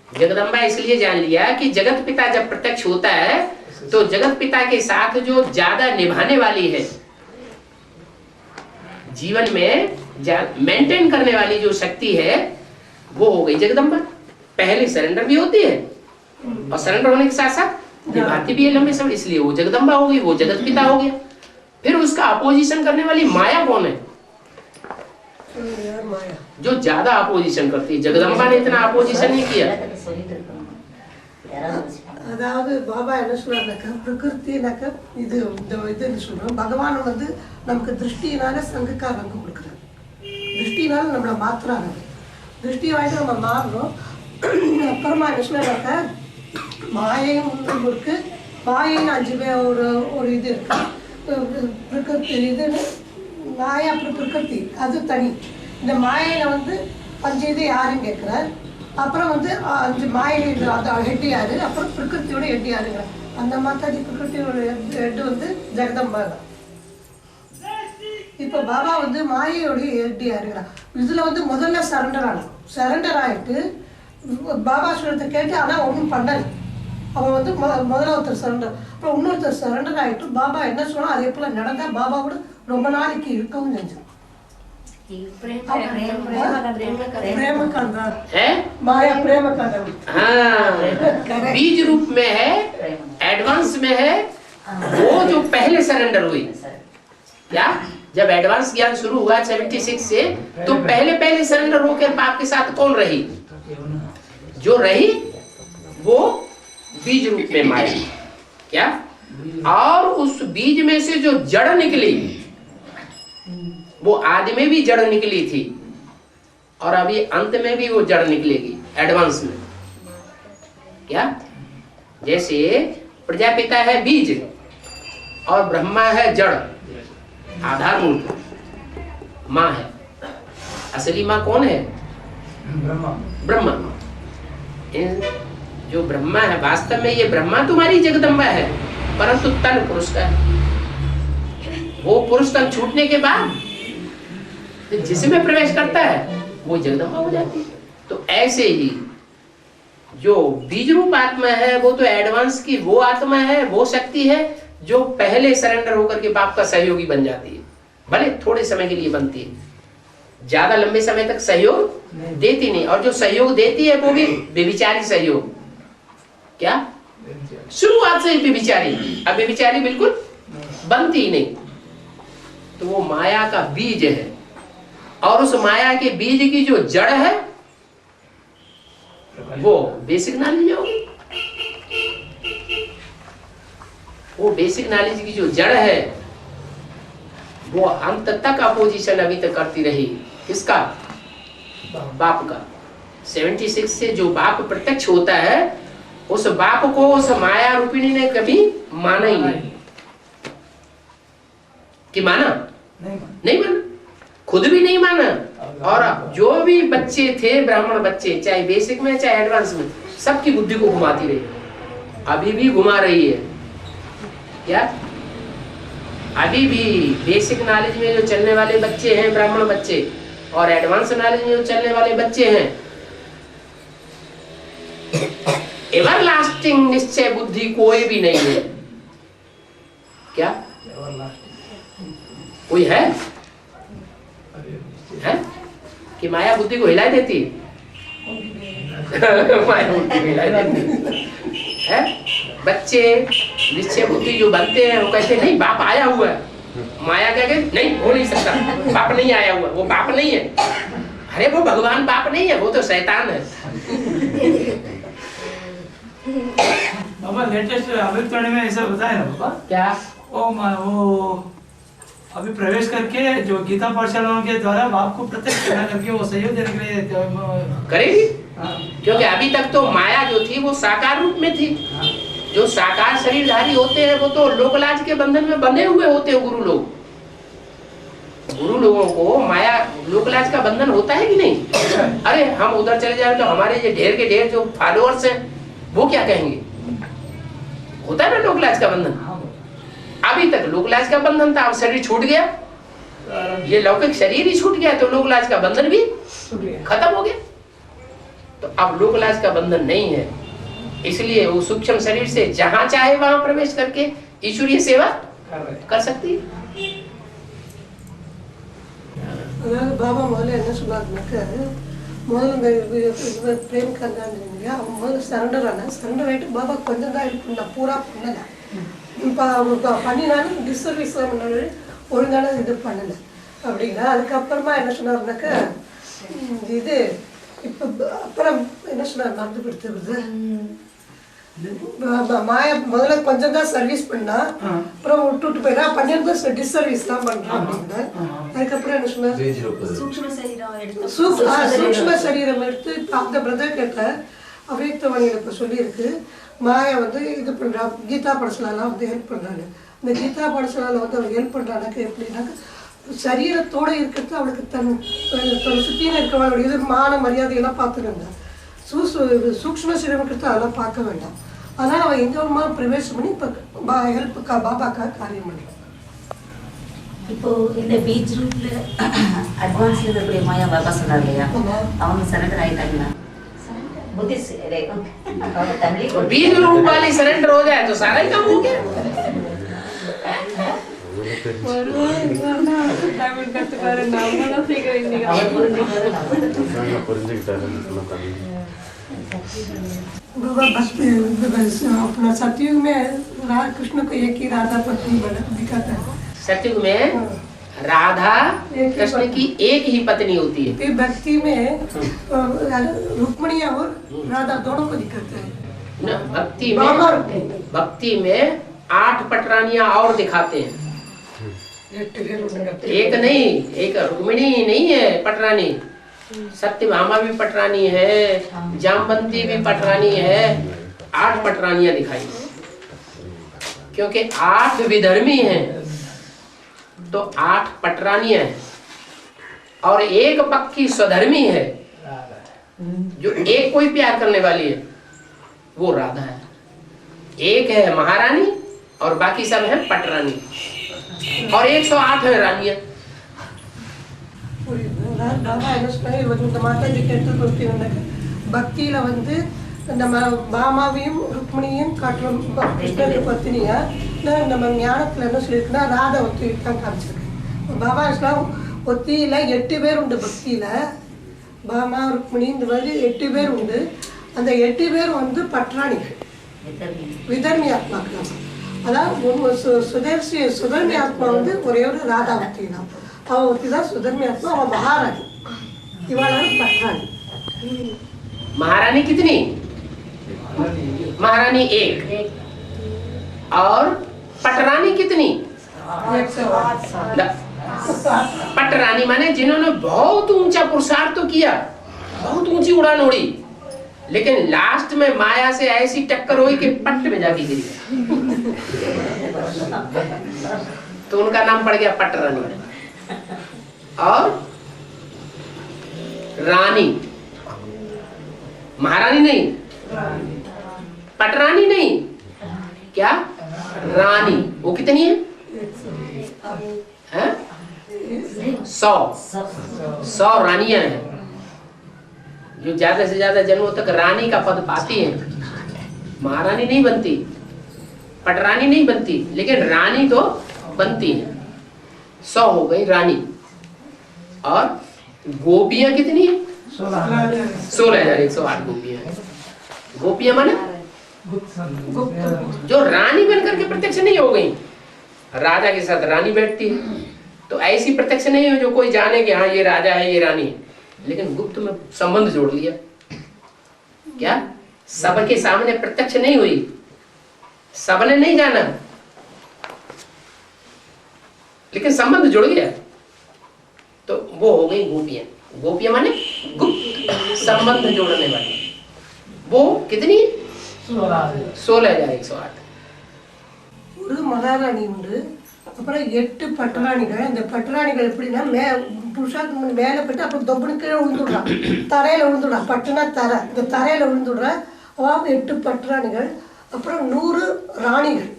जगदम्बा इसलिए जान लिया कि जगत पिता जब प्रत्यक्ष होता है तो जगत पिता के साथ जो ज्यादा निभाने वाली है, जीवन में मेंटेन करने वाली जो शक्ति है वो हो गई जगदम्बा। पहले सरेंडर भी होती है और सरेंडर होने के साथ साथ निभाती भी है लंबे समय, इसलिए वो जगदम्बा हो गई, वो जगत पिता हो गया। फिर उसका अपोजिशन करने वाली माया कौन है? जो ज्यादा अपोजिशन करती है। जगदम्बा ने इतना अपोजिशन नहीं किया। அதாவது பாபா என்ன சொல்றாருனாக்கா, பிரகிருத்தினாக்கா இதுன்னு சொல்றோம். பகவான் வந்து நமக்கு திருஷ்டினால சங்கக்கார ரங்கம் கொடுக்குறாரு, திருஷ்டினால நம்மளை மாத்துறாங்க, திருஷ்டி வாய்ட்டு நம்ம மாறுறோம். அப்புறமா என்ன சொல்றாருனாக்கா, மாயையும் இருக்கு, மாயைன்னு 5 ஒரு இது இருக்கு, பிரகிருதி இதுன்னு மாயா அப்புறம் பிரகிருதி அது தனி. இந்த மாயையில வந்து 5 இது யாருன்னு கேட்கிறார். அப்புறம் வந்து 5 மாயையில் அது ஹெட் யாரு, அப்புறம் பிரகிருத்தியோட ஹெட் யாருங்க. அந்த மாதாஜி பிரகிருத்தியோட ஹெட் வந்து ஜெகதம்பா தான். இப்போ பாபா வந்து மாயையோடைய ஹெட் யாருங்கிறா. இதுல வந்து முதல்ல சரண்டர் ஆயிட்டு பாபா சொல்றதை கேட்டு ஆனா ஒன்றும் பண்ணல. அவன் வந்து முதல்ல ஒருத்தர் சரண்டர், அப்புறம் இன்னொருத்தர் சரண்டர் ஆயிட்டு பாபா என்ன சொன்னா அதே போல நடந்தா பாபாவோட ரொம்ப நாளைக்கு இருக்கவும் செஞ்சு. बीज रूप में है, एडवांस में है, वो जो पहले सरेंडर हुई। क्या? जब एडवांस ज्ञान शुरू हुआ 76 से, तो पहले सरेंडर होकर बाप के साथ कौन रही? जो रही वो बीज रूप में माया। क्या? और उस बीज में से जो जड़ निकली वो आदि में भी जड़ निकली थी और अभी अंत में भी वो जड़ निकलेगी एडवांस में। क्या? जैसे प्रजापिता है बीज और ब्रह्मा है जड़, आधारभूत माँ है। असली माँ कौन है? ब्रह्मा। जो ब्रह्मा है वास्तव में ये ब्रह्मा तुम्हारी जगदम्बा है, परंतु तन पुरुष का है। वो पुरुष तन छूटने के बाद जिसमें प्रवेश करता है वो जगदम्बा हो जाती है। तो ऐसे ही जो बीज रूप आत्मा है वो तो एडवांस की वो आत्मा है, वो शक्ति है जो पहले सरेंडर होकर के बाप का सहयोगी बन जाती है। भले थोड़े समय के लिए बनती है, ज्यादा लंबे समय तक सहयोग देती नहीं, और जो सहयोग देती है वो भी व्यभिचारी सहयोग। क्या? शुरुआत से ही व्यभिचारी, अब व्यभिचारी बिल्कुल बनती ही नहीं। तो वो माया का बीज है और उस माया के बीज की जो जड़ है वो बेसिक नॉलेज होगी। वो बेसिक नॉलेज की जो जड़ है वो अंत तक अपोजिशन अभी तक करती रही। किसका? बाप का। 76 से जो बाप प्रत्यक्ष होता है उस बाप को उस माया रूपिणी ने कभी माना ही नहीं। कि माना? नहीं माना, खुद भी नहीं माना। और जो भी बच्चे थे ब्राह्मण बच्चे, चाहे बेसिक में चाहे एडवांस में, सबकी बुद्धि को घुमाती रही, अभी भी घुमा रही है। क्या? अभी भी बेसिक नॉलेज में जो चलने वाले बच्चे हैं ब्राह्मण बच्चे, और एडवांस नॉलेज में जो चलने वाले बच्चे हैं, एवरलास्टिंग निश्चय बुद्धि कोई भी नहीं है। क्या? कोई है कि माया बुद्धि को हिला देती माया बुद्धि को हिला देती है। बच्चे निश्चय बुद्धि जो बनते हैं वो कहते नहीं बाप आया हुआ है। माया क्या कहती नहीं, हो नहीं सकता, बाप नहीं आया हुआ, वो बाप नहीं है। अरे वो भगवान बाप नहीं है, वो तो शैतान है। बाबा लेटेस्ट अभिप्राय में ऐसा बताया ना बाबा। क्या? वो अभी प्रवेश करके जो गीता पाठशालाओं के द्वारा बाप को प्रत्यक्ष करके वो सहयोग देने के लिए करेगी। क्योंकि अभी तक तो माया जो थी वो साकार रूप में थी। जो साकार शरीरधारी होते हैं वो तो लोकलाज के बंधन में बंधे हुए होते हैं। गुरु लोग, गुरु लोगों को माया लोकलाज का बंधन होता है कि नहीं? अरे हम उधर चले जाए तो हमारे ये ढेर के ढेर जो फॉलोअर्स हैं वो क्या कहेंगे? होता है ना लोकलाज का बंधन। अभी तक लोकलाज का बंधन था, अब शरीर छूट गया, ये लौकिक शरीर ही छूट गया तो लोकलाज का बंधन भी खत्म हो गया। तो अब लोकलाज का बंधन नहीं है, इसलिए वो सूक्ष्म शरीर से जहां चाहे वहां प्रवेश करके ईश्वरीय सेवा कर सकती है। பாபா முதல்ல என்ன சொன்னாருனாக்க, முதல்ல இந்த பிரேம் கந்தான்னு இல்லையா, அவன் முதல்ல சரண்டர் ஆனா, சரண்டர் ஆகிட்டு பாபா கொஞ்சம் தான் இருக்கு, நான் பூரா பண்ணலை. இப்போ பண்ணினாலும் டிஸ்சர்வீஸ் பண்ணாலும் ஒழுங்கான இது பண்ணலை அப்படின்னா. அதுக்கப்புறமா என்ன சொன்னாருனாக்க, இது இப்போ அப்புறம் என்ன சொன்னார் மறந்து கொடுத்துருக்குது. மாயா முதல்ல கொஞ்சம் தான் சர்வீஸ் பண்ணா, அப்புறம் விட்டுட்டு போயிடா, 12 டிஸ்சர்வீஸ் தான் பண்றான் அப்படின்னு. அதுக்கப்புறம் என்ன சொன்னார், சூக்ஷ்ம சரீரம் எடுத்து அந்த பிரதர் கிட்ட அவ்யக்தவாணியில் இப்போ சொல்லியிருக்கு. மாயா வந்து இது பண்றா, கீதா படசலாலாம் வந்து ஹெல்ப் பண்றாங்க. இந்த கீதா படசலால வந்து அவர் ஹெல்ப் பண்றாங்க எப்படின்னாக்க, சரீரத்தோட இருக்கிறது அவளுக்கு தன் சுத்தியில் இருக்கிறவங்களுடைய இது மான மரியாதையெல்லாம் பார்த்துருங்க. சூக்ஷ்ம சரீரத்துக்கு அதெல்லாம் பார்க்க வேண்டாம். அதனால அவன் எங்க ஒரு பிரவேசம் பண்ணி இப்போ ஹெல்ப்புக்கா பாபாக்கா காரியம் பண்றான். இப்போ இந்த பீச் ரூட்ல அட்வான்ஸ்ல இருக்கக்கூடிய மாயா பாபா சொன்னார் இல்லையா, அவங்க சரண்டர் ஆயிட்டாங்களா? बीज रूप वाली सरेंडर हो जाए तो सारा ही काम हो गया। अपना सतयुग में कृष्ण को एक ही राधा पत्नी दिखाता है। सतयुग में राधा कृष्ण की एक ही पत्नी होती है। फिर भक्ति में रुक्मिणी और राधा दोनों को दिखाते हैं। भक्ति में 8 पटरानियां और दिखाते हैं। एक नहीं, एक रुक्मिणी नहीं है पटरानी, सत्यभामा भी पटरानी है, जामवंती भी पटरानी है, 8 पटरानियां दिखाई। क्योंकि 8 विधर्मी हैं तो 8 पटरानियां हैं, और एक पक्की स्वधर्मी है जो एक कोई प्यार करने वाली है, वो राधा है। एक है महारानी और बाकी सब है पटरानी, और 108 है रानियां। மாதாஜி கேட்டு பக்தியில வந்து நம்ம பாமாவையும் ருக்மிணியும் காட்டுறோம் கிருஷ்ணனுக்கு பத்தினியா. நம்ம ஞானத்துல என்ன சொல்லியிருக்குன்னா ராதா ஒத்தி தான் காமிச்சிருக்கு. பாபா இஸ்லாம் ஒத்தியில 8 பேர் உண்டு. பக்தியில பாமா ருக்மிணி இந்த மாதிரி 8 பேர் உண்டு. அந்த 8 பேர் வந்து பட்ராணிகள், விதர்மி ஆத்மாக்கள். அதாவது சுதர்மி ஆத்மா வந்து ஒரே ஒரு ராதா ஒத்தி தான். அவன் ஒத்தி தான் சுதர்மி ஆத்மா, அவன் மகாராணி, இவாளான பட்ராணி. महारानी कितनी? महारानी एक। और पटरानी कितनी? पटरानी माने जिन्होंने बहुत ऊंचा पुरुषार्थ तो किया, बहुत ऊंची उड़ान उड़ी, लेकिन लास्ट में माया से ऐसी टक्कर हुई कि पट में जाके गिरी, तो उनका नाम पड़ गया पटरानी। और रानी, महारानी नहीं, पटरानी नहीं, क्या? रानी। वो कितनी है? 100 रानियां हैं जो ज्यादा से ज्यादा जन्मों तक रानी का पद पाती हैं। महारानी नहीं बनती, पटरानी नहीं बनती, लेकिन रानी तो बनती है। 100 हो गई रानी। और गोपियां कितनी है? 16,108 गोपियां हैं। गोपियां माने जो रानी बनकर के प्रत्यक्ष नहीं हो गई, राजा के साथ रानी बैठती है, तो ऐसी प्रत्यक्ष नहीं हो जो कोई जाने कि हाँ ये राजा है ये रानी है, लेकिन गुप्त में संबंध जोड़ लिया। क्या? सबके सामने प्रत्यक्ष नहीं हुई, सबने नहीं जाना, लेकिन संबंध जुड़ गया, तो वो हो गई गोपियां। गोपियां माने गुप्त संबंध जोड़ने वाली। वो कितनी? 16,108। ஒரு மகாராணி உண்டு, அப்புறம் 8 பட்டராணிகள். அந்த பட்டராணிகள் எப்படின்னா புருஷாக்கு மேலே போயிட்டு அப்புறம் தொப்புனு கீழே விழுந்துடுறான், தரையில் விழுந்துடுறான். பட்டுனா தரை, இந்த தரையில் விழுந்துடுறான். அதாவது 8 பட்டராணிகள், அப்புறம் 100 ராணிகள்,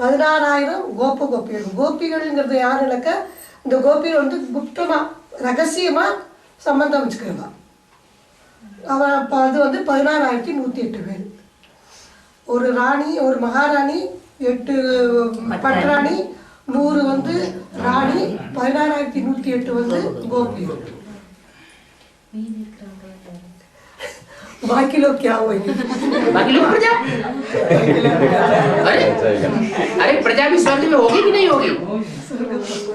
16,000 கோபிகள். கோபிகள்ங்கிறது யாருனாக்க இந்த கோபிகள் வந்து குப்தமாக ரகசியமாக சம்பந்தம் வச்சுக்கிறவா. அவன் அது வந்து 16,108 பேர். ஒரு ராணி, ஒரு மகாராணி, 8 பட்டராணி, 100 வந்து ராணி, 16,108 வந்து गोपी। बाकी लोग क्या होंगे? बाकी लोग प्रजा। अरे प्रजा भी स्वर्ग में होगी कि नहीं होगी?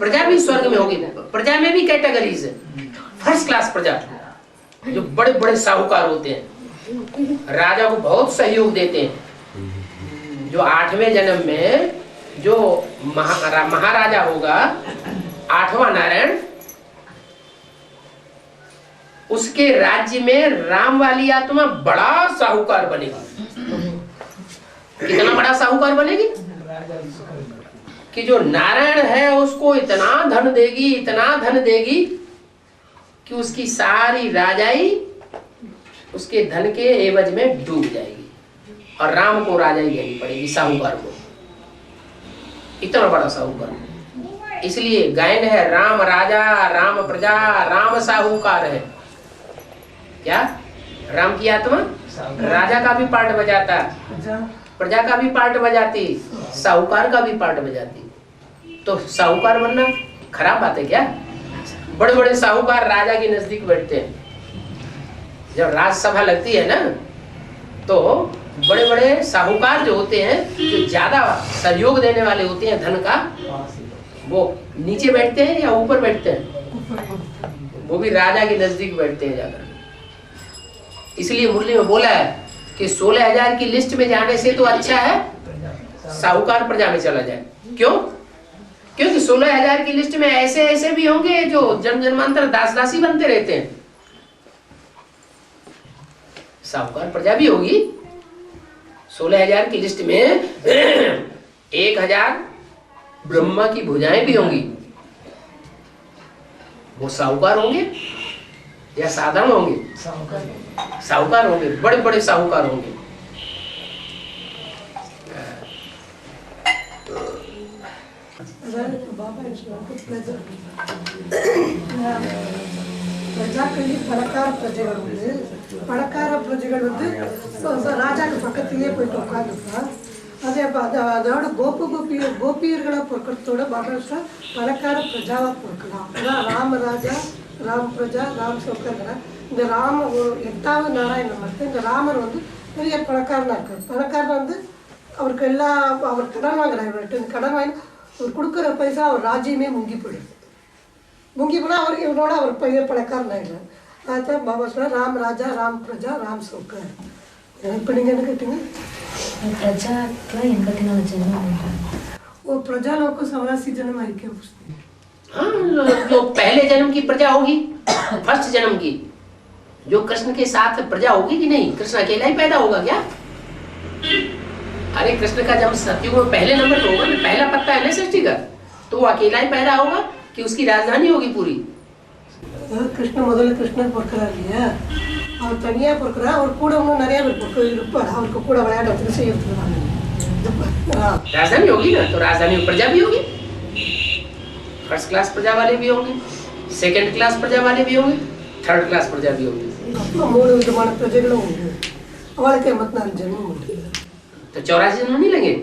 प्रजा भी स्वर्ग में होगी। प्रजा में भी कैटेगरीज है। फर्स्ट क्लास प्रजा जो बड़े बड़े साहूकार होते हैं, राजा को बहुत सहयोग देते हैं, जो 8वें जन्म में जो महाराजा होगा, 8वां नारायण, उसके राज्य में राम वाली आत्मा बड़ा साहूकार बनेगी। कितना बड़ा साहूकार बनेगी कि जो नारायण है उसको इतना धन देगी, इतना धन देगी कि उसकी सारी राजाई उसके धन के एवज में डूब जाएगी, और राम को राजाई देनी पड़ेगी साहूकार को। इतना बड़ा साहूकार। इसलिए गायन है राम राजा, राम प्रजा, राम साहूकार है। क्या? राम की आत्मा राजा का भी पार्ट बजाता, प्रजा का भी पार्ट बजाती, साहूकार का भी पार्ट बजाती। तो साहूकार बनना खराब बात है क्या? बड़े बड़े साहूकार राजा के नजदीक बैठते हैं। जब राजसभा लगती है ना, तो बड़े बड़े साहूकार जो होते हैं, जो ज्यादा सहयोग देने वाले होते हैं धन का, वो नीचे बैठते हैं या ऊपर बैठते हैं? वो भी राजा के नजदीक बैठते हैं जाकर। इसलिए मुरली में बोला है कि 16,000 की लिस्ट में जाने से तो अच्छा है साहूकार प्रजा में चला जाए। क्यों? क्योंकि 16,000 की लिस्ट में ऐसे ऐसे भी होंगे जो जन्म जन्मांतर दास दासी बनते रहते हैं। साहूकार प्रजा भी होगी। 16,000 की लिस्ट में 1,000 ब्रह्मा की भुजाएं भी होंगी। वो साहूकार होंगे या साधारण होंगे? साहूकार होंगे, बड़े बड़े साहूकार होंगे। பிரஜாக்களி பணக்கார பிரஜைகள் வந்து, பணக்கார பிரஜைகள் வந்து ராஜாக்கு பக்கத்திலேயே போயிட்டு உட்காந்துருப்பான். அதே அதோட கோபியர்களை பொறுக்கிறதோட மகாராஷ்டிரா பணக்கார பிரஜாவை பொறுக்கலாம். அதான் ராமராஜா, ராம் பிரஜா, ராம் சௌக்கர்னா இந்த ராம 8வது நாராயணன் வந்து இந்த ராமர் வந்து பெரிய பணக்காரனாக இருக்கார். பணக்காரன் வந்து அவருக்கு அவர் கடன் வாங்குறாரு. இந்த கடன் வாங்கி அவர் கொடுக்குற பைசா அவர் ராஜ்யமே முங்கி போயிடுது. முங்கி போனால் அவர் இவனோட அவர் பெரிய பணக்காரன் ஆகிடுறார். அதான் பாபா சொல்ற ராம் ராஜா ராம் பிரஜா ராம் சௌக்கர். இப்போ நீங்கள் என்ன கேட்டீங்க? प्रजा 84 जन्म होता है। वो प्रजा लोग को 84 जन्म आई क्या पूछते हैं? हाँ, जो पहले जन्म की प्रजा होगी, फर्स्ट जन्म की, जो कृष्ण के साथ प्रजा होगी कि नहीं? कृष्ण अकेला ही पैदा होगा क्या? अरे कृष्ण का जन्म सतयुग में पहले नंबर पे होगा ना, पहला पत्ता है ना सृष्टि का, तो वो अकेला ही पैदा होगा कि उसकी राजधानी होगी पूरी? கிருஷ்ண முதல்ல கிருஷ்ணர் பிறக்கிறார் இல்லையா, அவர் தனியாக பிறக்கிறார், அவர் கூட இன்னும் நிறைய பேர் இருப்பார், அவருக்கு கூட விளையாடுறதுக்கு செய்யறதுக்கு. राजधानी होगी ना, तो राजधानी में प्रजा भी होगी, फर्स्ट क्लास प्रजा वाले भी होंगे, सेकंड क्लास प्रजा वाले भी होंगे, थर्ड क्लास प्रजा भी होंगे। 3 விதமான பிரஜைகளும் உண்டு. அவளுக்கு 84 ஜென்மம் உண்டு. तो 84 जन्म नहीं लगे?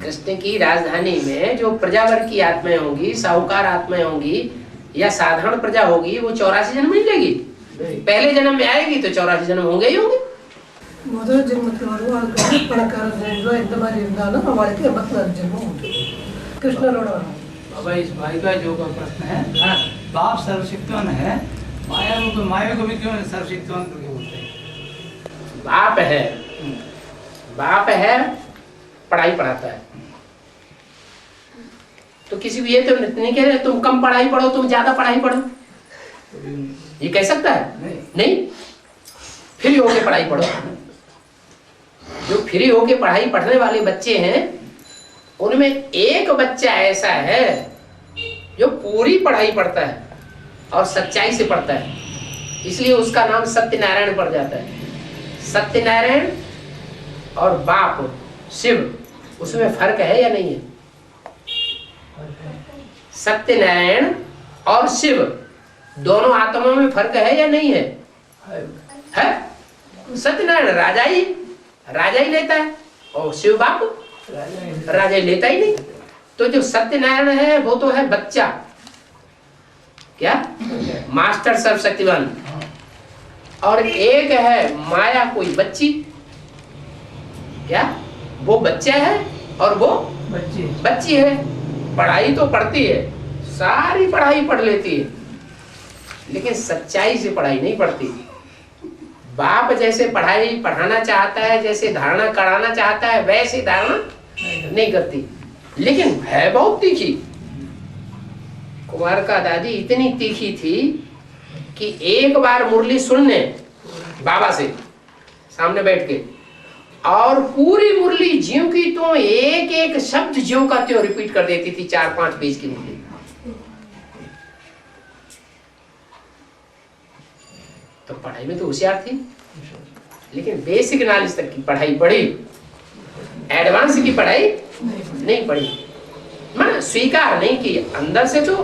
कृष्ण की राजधानी में जो प्रजावर की आत्माएं होंगी, साहूकार आत्माएं होंगी या साधारण प्रजा होगी, वो 84 जन्म नहीं लेगी। पहले जन्म में आएगी तो 84 जन्म होंगे ही होंगे। முதல் ஜென்மத்தில் வருவாளுக்கு பணக்கார ஜென்மம் எந்த மாதிரி இருந்தாலும் அவளுக்கு 84 ஜென்மம் உண்டு. कृष्णरोड बाबा इस भाई का जो प्रश्न है, बाप सर्वशक्तिवान है, माया को भी क्यों सर्वशक्तिवान करके बोलते हैं? बाप है पढ़ाई पढ़ाता है, तो किसी भी ये तो नहीं कह रहे तुम कम पढ़ाई पढ़ो, तुम ज्यादा पढ़ाई पढ़ो, ये कह सकता है? नहीं। फ्री होके पढ़ाई पढ़ो। जो फ्री होके पढ़ाई पढ़ने वाले बच्चे हैं, उनमें एक बच्चा ऐसा है जो पूरी पढ़ाई पढ़ता है और सच्चाई से पढ़ता है, इसलिए उसका नाम सत्यनारायण पड़ जाता है। सत्यनारायण और बाप शिव, उसमें फर्क है या नहीं है? सत्यनारायण और शिव दोनों आत्माओं में फर्क है या नहीं है? है। सत्यनारायण राजा ही लेता है और शिव बाप राजा लेता ही नहीं। तो जो सत्यनारायण है वो तो है बच्चा, क्या मास्टर सर्वशक्तिवान, और एक है माया कोई बच्ची, क्या वो बच्चा है और वो बच्ची है। पढ़ाई तो पढ़ती है, सारी पढ़ाई पढ़ लेती है, लेकिन सच्चाई से पढ़ाई नहीं पढ़ती। बाप जैसे पढ़ाई पढ़ाना चाहता है, जैसे धारणा कराना चाहता है, वैसे धारणा नहीं करती, लेकिन है बहुत तीखी। कुमार का दादी इतनी तीखी थी कि एक बार मुरली सुनने बाबा से सामने बैठ के, और पूरी मुरली ज्यों की तो एक एक शब्द ज्यों का त्यों रिपीट कर देती थी, 4-5 पेज की मुरली। तो पढ़ाई में तो होशियार थी, लेकिन बेसिक नॉलेज तक की पढ़ाई पढ़ी, एडवांस की पढ़ाई नहीं पढ़ी, माना स्वीकार नहीं की। अंदर से तो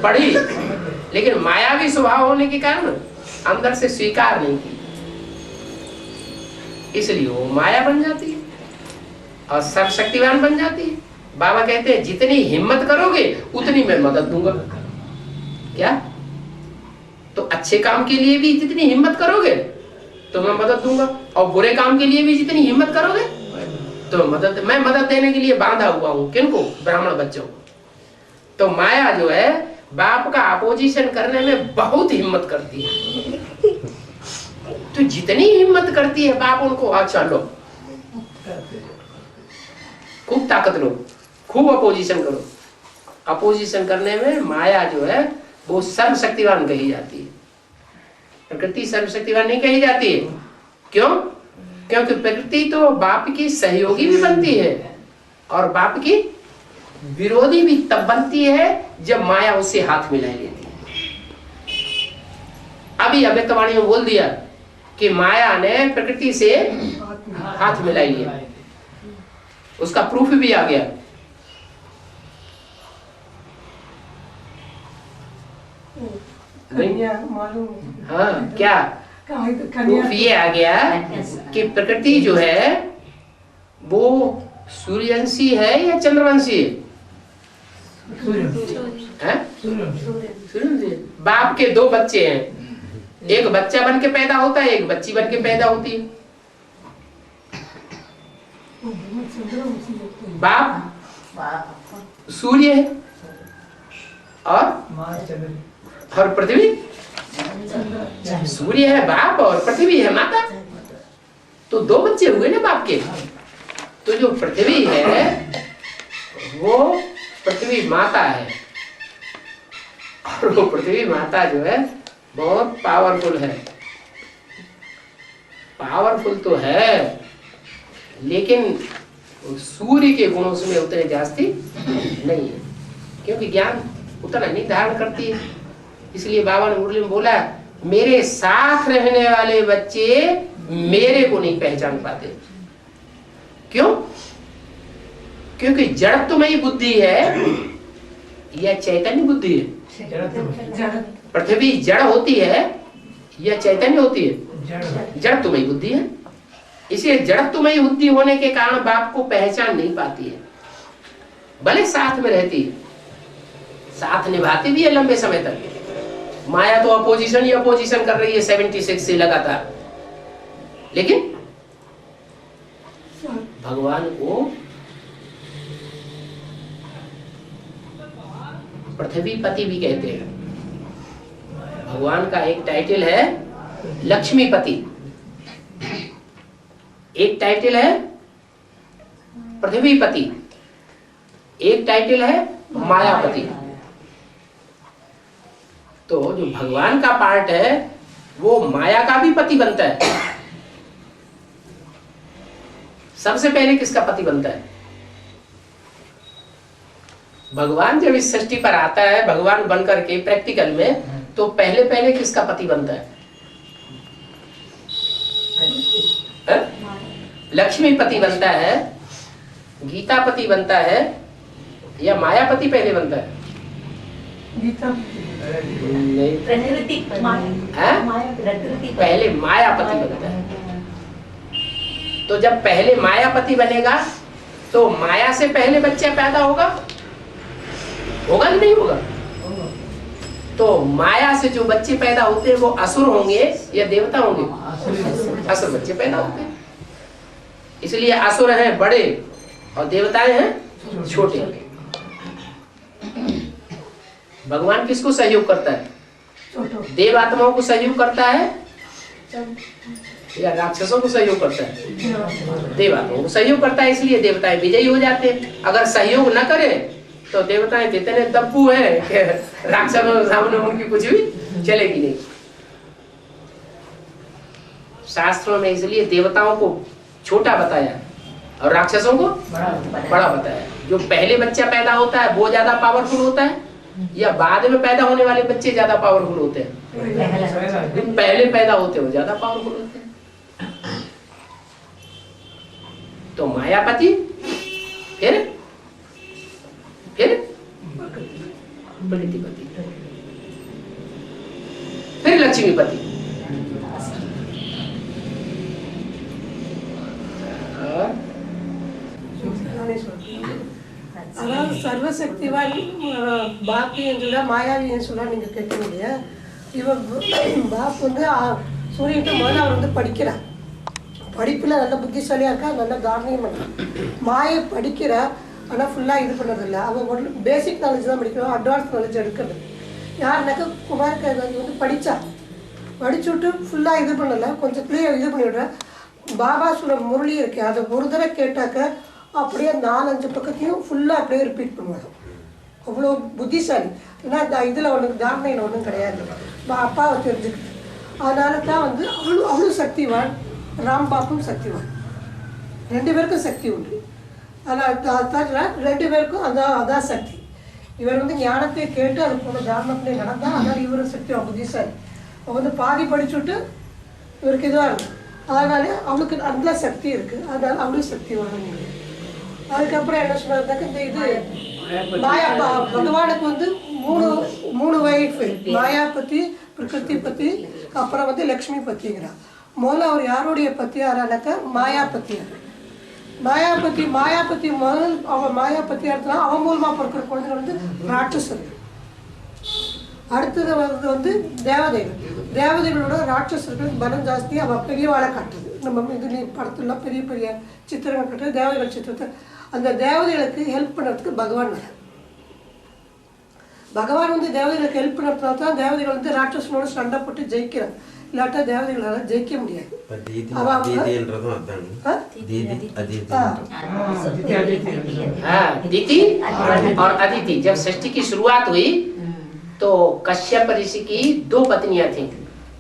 पढ़ी, लेकिन मायावी स्वभाव होने के कारण अंदर से स्वीकार नहीं की, इसलिए वो माया बन जाती है और सर्वशक्तिवान बन जाती है। बाबा कहते हैं जितनी हिम्मत करोगे उतनी मैं मदद दूंगा। क्या? तो अच्छे काम के लिए भी जितनी हिम्मत करोगे तो मैं मदद दूंगा, और बुरे काम के लिए भी जितनी हिम्मत करोगे तो मैं मदद देने के लिए बांधा हुआ हूं। किनको? ब्राह्मण बच्चों को। तो माया जो है बाप का अपोजिशन करने में बहुत हिम्मत करती है, तो जितनी हिम्मत करती है बाप उनको अच्छा लो, खूब ताकत लो, खूब अपोजिशन करो। अपोजिशन करने में माया जो है वो सर्वशक्तिवान कही जाती है, प्रकृति सर्वशक्तिवान नहीं कही जाती है। क्यों? क्योंकि प्रकृति तो बाप की सहयोगी भी बनती है और बाप की विरोधी भी तब बनती है जब माया उससे हाथ मिला लेती है। अभी अव्यक्तवाणी में बोल दिया कि माया ने प्रकृति से हाथ मिला लिया, उसका प्रूफ भी आ गया। हाँ, क्या प्रूफ ये आ गया कि प्रकृति जो है वो सूर्यवंशी है या चंद्रवंशी है? सूर्यवंशी। बाप के 2 बच्चे हैं, एक बच्चा बन के पैदा होता है, एक बच्ची बन के पैदा होती है। बाप सूर्य है और पृथ्वी सूर्य है बाप और पृथ्वी है माता, तो 2 बच्चे हुए ना बाप के। तो जो पृथ्वी है वो पृथ्वी माता है, और वो पृथ्वी माता जो है बहुत पावरफुल है। पावरफुल तो है, लेकिन सूर्य के गुण उसमें उतने जास्ती नहीं है, क्योंकि ज्ञान उतना नहीं धारण करती है। इसलिए बाबा ने मुरली में बोला, मेरे साथ रहने वाले बच्चे मेरे को नहीं पहचान पाते। क्यों? क्योंकि जड़त्वमयी बुद्धि है या चैतन्य बुद्धि है? पृथ्वी जड़ होती है या चैतन्य होती है? जड़त्वमयी बुद्धि है। इसलिए जड़त्वमयी बुद्धि होने के कारण बाप को पहचान नहीं पाती है, भले साथ में रहती है, साथ निभाती भी है लंबे समय तक। माया तो अपोजिशन ही अपोजिशन कर रही है 76 से लगातार, लेकिन भगवान को पृथ्वीपति भी कहते हैं। भगवान का एक टाइटल है लक्ष्मीपति, एक टाइटल है पृथ्वीपति, एक टाइटल है मायापति। तो जो भगवान का पार्ट है वो माया का भी पति बनता है। सबसे पहले किसका पति बनता है? भगवान जब इस सृष्टि पर आता है भगवान बनकर के प्रैक्टिकल में, तो पहले पहले किसका पति बनता है? लक्ष्मीपति बनता है, गीतापति बनता है, या मायापति पहले बनता है? गीता नहीं, पहले मायापति बनता है। तो जब पहले मायापति बनेगा तो माया से पहले बच्चा पैदा होगा कि नहीं होगा? तो माया से जो बच्चे पैदा होते हैं वो असुर होंगे या देवता होंगे? असुर बच्चे पैदा होते हैं। इसलिए असुर हैं बड़े और देवताएं हैं छोटे। भगवान किसको सहयोग करता है? देव आत्माओं को सहयोग करता है या राक्षसों को सहयोग करता है? देव आत्माओं को सहयोग करता है, इसलिए देवताएं विजयी हो जाते हैं। अगर सहयोग न करें तो देवताएं जितने दब्बू हैं कि राक्षसों के सामने उनकी कुछ भी चलेगी नहीं। शास्त्रों में इसलिए देवताओं को छोटा बताया और राक्षसों को बड़ा बताया। जो पहले बच्चा पैदा होता है वो ज्यादा पावरफुल होता है या बाद में पैदा होने वाले बच्चे ज्यादा पावरफुल होते हैं? पहले पैदा होते हो ज्यादा पावरफुल होते हैं। तो मायापति, फिर प्रकृतिपति, फिर लक्ष्मीपति। அதாவது சர்வசக்திவான் பாப்பின்னு சொல்ல மாயாவின்னு சொல்ல நீங்கள் கேட்டீங்க இல்லையா? இவன் பாப் வந்து சூரியன்ட்டு முதல்ல அவர் வந்து படிக்கிறார். படிப்பில் நல்ல புத்திசாலியாக இருக்கா, நல்ல தாரணியம் பண்ணுறான். மாயை படிக்கிறா, ஆனால் ஃபுல்லாக இது பண்ணுறதில்ல. அவன் ஒன்று பேசிக் நாலேஜ் தான் படிக்கிறான், அட்வான்ஸ் நாலேஜ் எடுக்கிறது. யாருனாக்கா குமாரகாந்தி வந்து படித்தா, படிச்சுட்டு ஃபுல்லாக இது பண்ணலை, கொஞ்சம் கிளியர் இது பண்ணிவிடுறேன். பாபா சொல்ல முரளி இருக்கு, அதை ஒரு தடவை கேட்டாக்க அப்படியே 4-5 பக்கத்தையும் ஃபுல்லாக அப்படியே ரிப்பீட் பண்ணுவாங்க. அவ்வளோ புத்திசாலி. ஏன்னா இதில் ஒன்று தாரணையில் ஒன்றும் கிடையாது, அப்பாவை தெரிஞ்சுக்கிட்டு. அதனால தான் வந்து அவ்வளோ சக்திவான். ராம்பாப்பும் சக்திவான், 2 பேருக்கும் சக்தி உண்டு. ஆனால் 2 பேருக்கும் அதான் சக்தி. இவர் வந்து ஞானத்தை கேட்டு அது போல தாரணத்திலே நடந்தால் அதனால் இவரும் சக்திவான், புத்திசாலி. அவன் வந்து பாதி படிச்சுட்டு இவருக்கு இதுவாக இருக்கும், அதனால அவளுக்கு நல்ல சக்தி இருக்குது, அதனால அவளும் சக்திவான். அதுக்கப்புறம் என்ன சொன்னாருனாக்க இந்த இது மாயா பகவானுக்கு வந்து 3 வைஃப், மாயாபதி, பிரகிருதி பத்தி, அப்புறம் வந்து லக்ஷ்மி பத்திங்கிறான். முதல்ல அவர் யாருடைய பத்தி யாரானாக்கா மாயாபத்தியார். மாயாபதி முதல் அவன் மாயாபத்தியா இருந்தாலும் அவன் மூலமாக பிறக்கிற குழந்தைகள் வந்து ராட்சசர். அடுத்தது வந்து தேவதைகளோட ராட்சசர்கள் பலம் ஜாஸ்தி. அவள் பெரியவாளை காட்டுறது, நம்ம இது படத்துலாம் பெரிய பெரிய சித்திரங்கள் காட்டுறது, தேவதைகள் சித்திரத்தை. அந்த தேவதைகளுக்கு ஹெல்ப் பண்ணுறதுக்கு பகவான் வர. பகவான் வந்து தேவதைகளுக்கு ஹெல்ப் பண்ணுறதுனால தான் தேவதைகள் வந்து ராட்சசனோட சண்டை போட்டு ஜெயிக்கிறாங்க. இல்லாட்டா தேவதைகளால் ஜெயிக்க முடியாது. दिति और अदिति। जब सृष्टि की शुरुआत हुई तो कश्यप ऋषि की 2 पत्नियां थीं।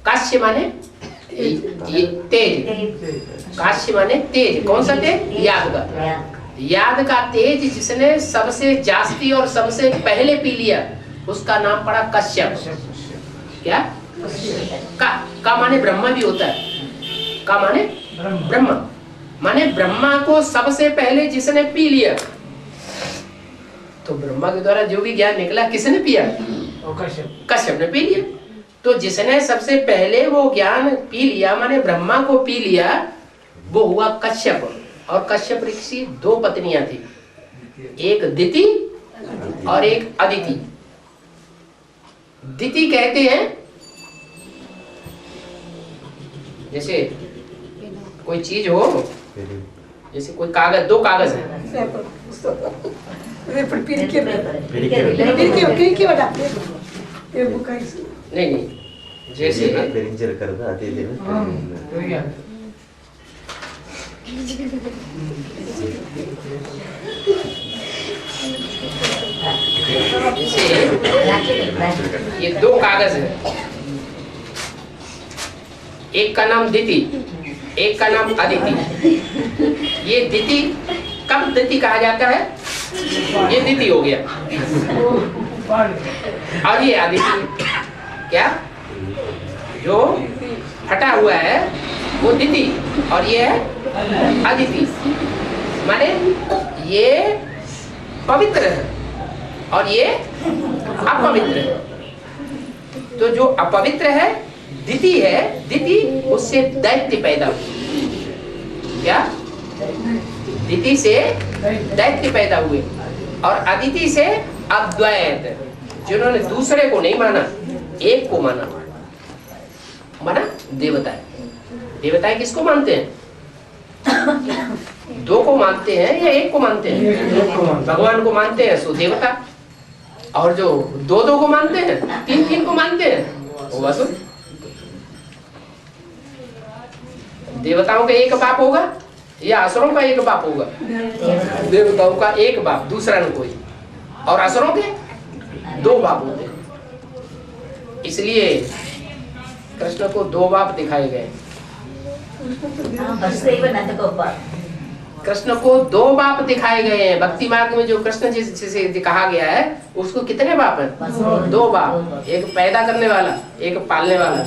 काश्य माने तेज, काश्य माने तेज। कौन सा तेज? याद का। याद का तेज जिसने सबसे जास्ती और सबसे पहले पी लिया उसका नाम पड़ा कश्यप। क्या? का माने ब्रह्मा भी होता है। का माने ब्रह्मा, माने ब्रह्मा को सबसे पहले जिसने पी लिया। तो ब्रह्मा के द्वारा जो भी ज्ञान निकला किसने पिया? कश्यप ने पी लिया। तो जिसने सबसे पहले वो ज्ञान पी लिया माने ब्रह्मा को पी लिया, वो हुआ कश्यप। और कश्यप ऋषि 2 पत्नियां थी, एक दिति और एक अदिति। दिति कहते हैं जैसे कोई चीज हो, जैसे कोई कागज, 2 कागज है, नहीं जैसे ये 2 कागज है, एक का नाम दिति, एक का नाम अदिति। ये दिति कब दिति कहा जाता है? ये दिति हो गया। और ये अदिति क्या? जो फटा हुआ है वो दिति और ये है अदिति। माने ये पवित्र है और ये अपवित्र है। तो जो अपवित्र है दिति है, दिति उससे दैत्य पैदा हुए। क्या? दिति से दैत्य पैदा हुए और अदिति से अद्वैत, जिन्होंने दूसरे को नहीं माना, एक को माना। माना देवता। देवता किसको मानते हैं? 2 को मानते हैं या 1 को मानते हैं? भगवान को मानते हैं सो देवता। और जो 2 को मानते हैं, 3 को मानते हैं वो असुर। देवताओं का एक बाप होगा या असुरों का एक बाप होगा? देवताओं का एक बाप, दूसरा न कोई। और असुरों के 2 बाप होते हैं। इसलिए कृष्ण को 2 बाप दिखाए गए। कृष्ण को 2 बाप दिखाए गए हैं। भक्ति मार्ग में जो कृष्ण जिसे कहा गया है उसको कितने बाप हैं? 2 बाप, एक पैदा करने वाला, एक पालने वाला।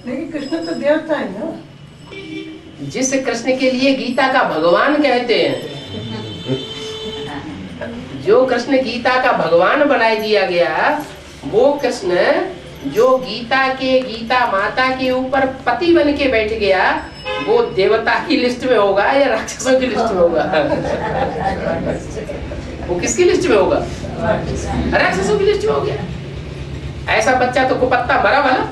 लेकिन कृष्ण तो देवता है ना। जिस कृष्ण के लिए गीता का भगवान कहते हैं, जो कृष्ण गीता का भगवान बनाए दिया गया, वो कृष्ण जो गीता माता के ऊपर पति बन के बैठ गया, वो देवता की लिस्ट में होगा या राक्षसों की लिस्ट में होगा? वो किसकी लिस्ट में होगा? राक्षसों की लिस्ट में हो गया। ऐसा बच्चा तो कुपत्ता मरा वाला।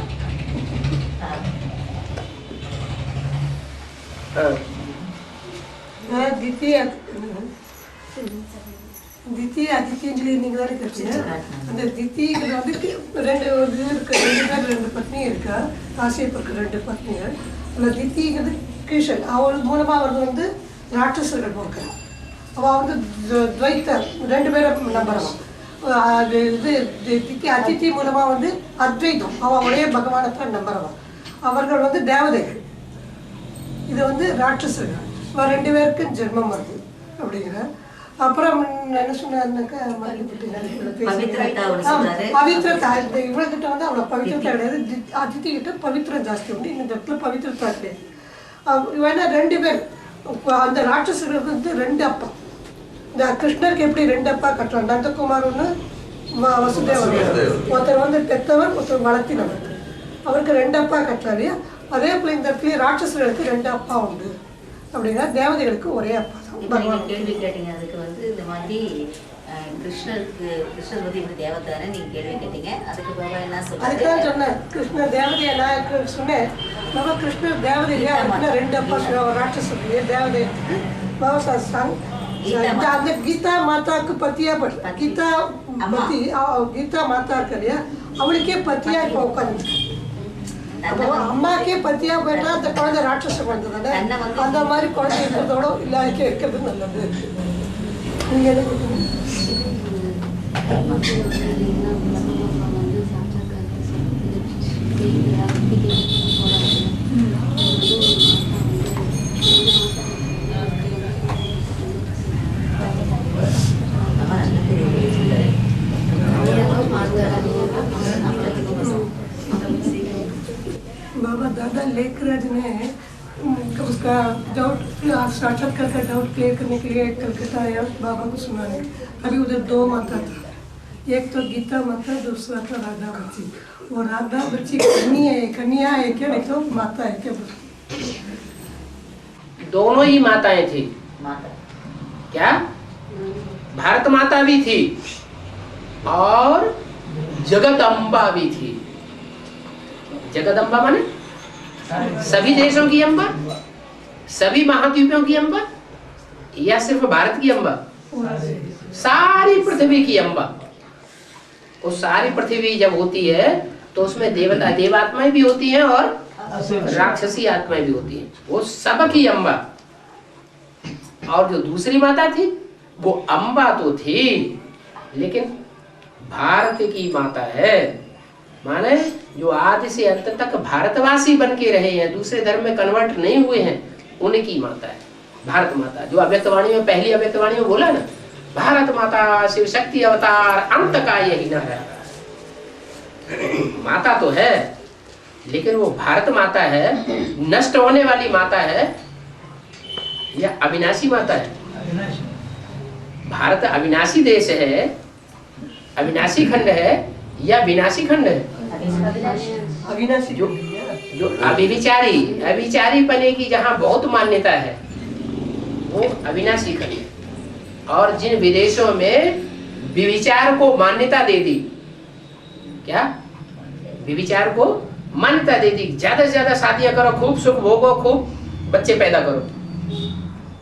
திதி அதித்தின்னு சொல்லி நீங்க தானே கேட்டீங்க. அந்த திதிங்கிறது வந்து 2 இருக்கு, 2 பத்னி இருக்கா. காசியப்பருக்கு 2 பத்னிகள். அந்த திதிங்கிறது கிருஷ்ணன், அவள் மூலமா அவர் வந்து ராட்சசர்கள் போக்கிறார். அவள் வந்து துவைத்த 2 பேரும் நம்புறவன். அது இது திதி அதித்தி மூலமா வந்து அத்வைதம், அவள் ஒரே பகவானத்தான் நம்புறவன். அவர்கள் வந்து தேவதைகள், இது வந்து ராட்சசர்கள். அவள் 2 பேருக்கும் ஜென்மம் வருது அப்படிங்கிற. அப்புறம் என்ன சொன்னாருனாக்கா, பவித்ரதா இவ்வளவுகிட்ட வந்து அவ்வளோ பவித்ரதா கிடையாது. அதித்தி கிட்ட பவித்திரம் ஜாஸ்தி உண்டு, இந்த இடத்துல பவித்ரதா கிடையாது. வேணா 2 பேர் அந்த ராட்சசர்களுக்கு வந்து 2 அப்பா. இந்த கிருஷ்ணருக்கு எப்படி 2 அப்பா கட்டுறாங்க, நந்தகுமார் ஒன்று, வசுதேவர். ஒருத்தர் வந்து பெற்றவர், ஒருத்தர் வளர்த்தினவர். அவருக்கு 2 அப்பா கட்டுறாரு. அதே போல இந்த இடத்துல ராட்சசர்களுக்கு 2 அப்பா உண்டு அப்படின்னா தேவதைகளுக்கு ஒரே அப்பா தான். கேள்வி கேட்டீங்க, அதுக்கு வந்து இந்த மாதிரி கிருஷ்ணர் வந்து இப்படி தேவதானே நீங்க கேள்வி கேட்டீங்க, அதுக்கு பாபா என்ன சொல்றாரு? அதுதான் சொன்னேன், கிருஷ்ணர் தேவதையா. நான் சொன்னேன் பாபா கிருஷ்ணர் தேவதையா, 2 அப்பா ராட்சசர்களுக்கு தேவதை பாபா சாஸ்திரம் அந்த கீதா மாதாக்கு பத்தியா கீதா பத்தி கீதா மாதா இருக்கு இல்லையா அவளுக்கே பத்தியா இப்போ உட்காந்து அம்மாக்கே பத்தியா போயிட்டா அந்த குழந்தை ராட்சச குழந்தை தானே அந்த மாதிரி குழந்தை இருக்கிறதோட இல்லாத இருக்கிறது நல்லது. நீங்க என்ன बाबा दादा लेखराज ने उसका डाउट साक्षात्कार का डाउट क्लियर करने के लिए कलकत्ता आया बाबा को सुनाने. अभी उधर 2 माता था, एक तो गीता माता, दूसरा था राधा बच्ची. वो राधा बच्ची कन्या है क्या, नहीं तो माता है क्या? दोनों ही माताएं थी. क्या भारत माता भी थी और जगदम्बा भी थी. जगदम्बा माने सभी देशों की अम्बा, सभी महाद्वीपों की अम्बा, या सिर्फ भारत की अम्बा? सारी पृथ्वी की अम्बा. वो सारी पृथ्वी जब होती है तो उसमें देवात्माएं भी होती हैं और राक्षसी आत्माएं भी होती हैं. वो सबकी अम्बा. और जो दूसरी माता थी वो अम्बा तो थी लेकिन भारत की माता है. माने जो आज से अंत तक भारतवासी बन के रहे हैं, दूसरे धर्म में कन्वर्ट नहीं हुए हैं, उनकी माता है भारत माता. जो अव्यक्तवाणी में पहली अव्यक्तवाणी में बोला ना, भारत माता शिव शक्ति अवतार अंत का यही न है. माता तो है लेकिन वो भारत माता है, नष्ट होने वाली माता है या अविनाशी माता है? भारत अविनाशी देश है, अविनाशी खंड है या विनाशी खंड है? अविनाशी. जो अविचारी पने की जहाँ बहुत मान्यता है वो अविनाशी खंड है. और जिन विदेशों में विविचार को मान्यता दे दी, क्या विविचार को मान्यता दे दी, ज्यादा से ज्यादा शादियां करो, खूब सुख भोगो, खूब बच्चे पैदा करो,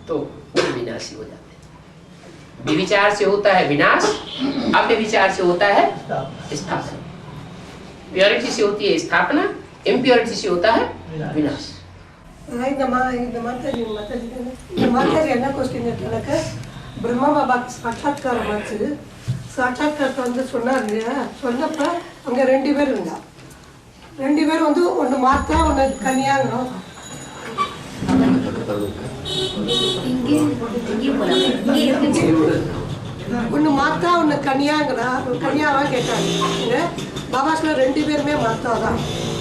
तो विनाशी हो जाते हैं. विविचार से होता है विनाश, अव्यभिचार से होता है स्थापना. प्योरिटी से होती है स्थापना, इम्प्योरिटी से होता है विनाश. இந்த மாதாஜி என்ன கொஸ்டின் கேட்டாக்க, பிரம்மா பாபாக்கு சாட்சாத்காரம் ஆச்சு. சாட்சாத்காரத்தை வந்து சொன்னார் இல்லையா, சொன்னப்ப அங்கே 2 பேர் இருந்தா. 2 பேர் வந்து ஒன்று மாத்தா ஒன்று கன்னியாங்கிறோம். ஒன்று மாத்தா ஒன்று கன்னியாங்கிறா. கன்னியாவா கேட்டாங்க. பாபாஸ்ல 2 பேருமே மாத்தா தான்.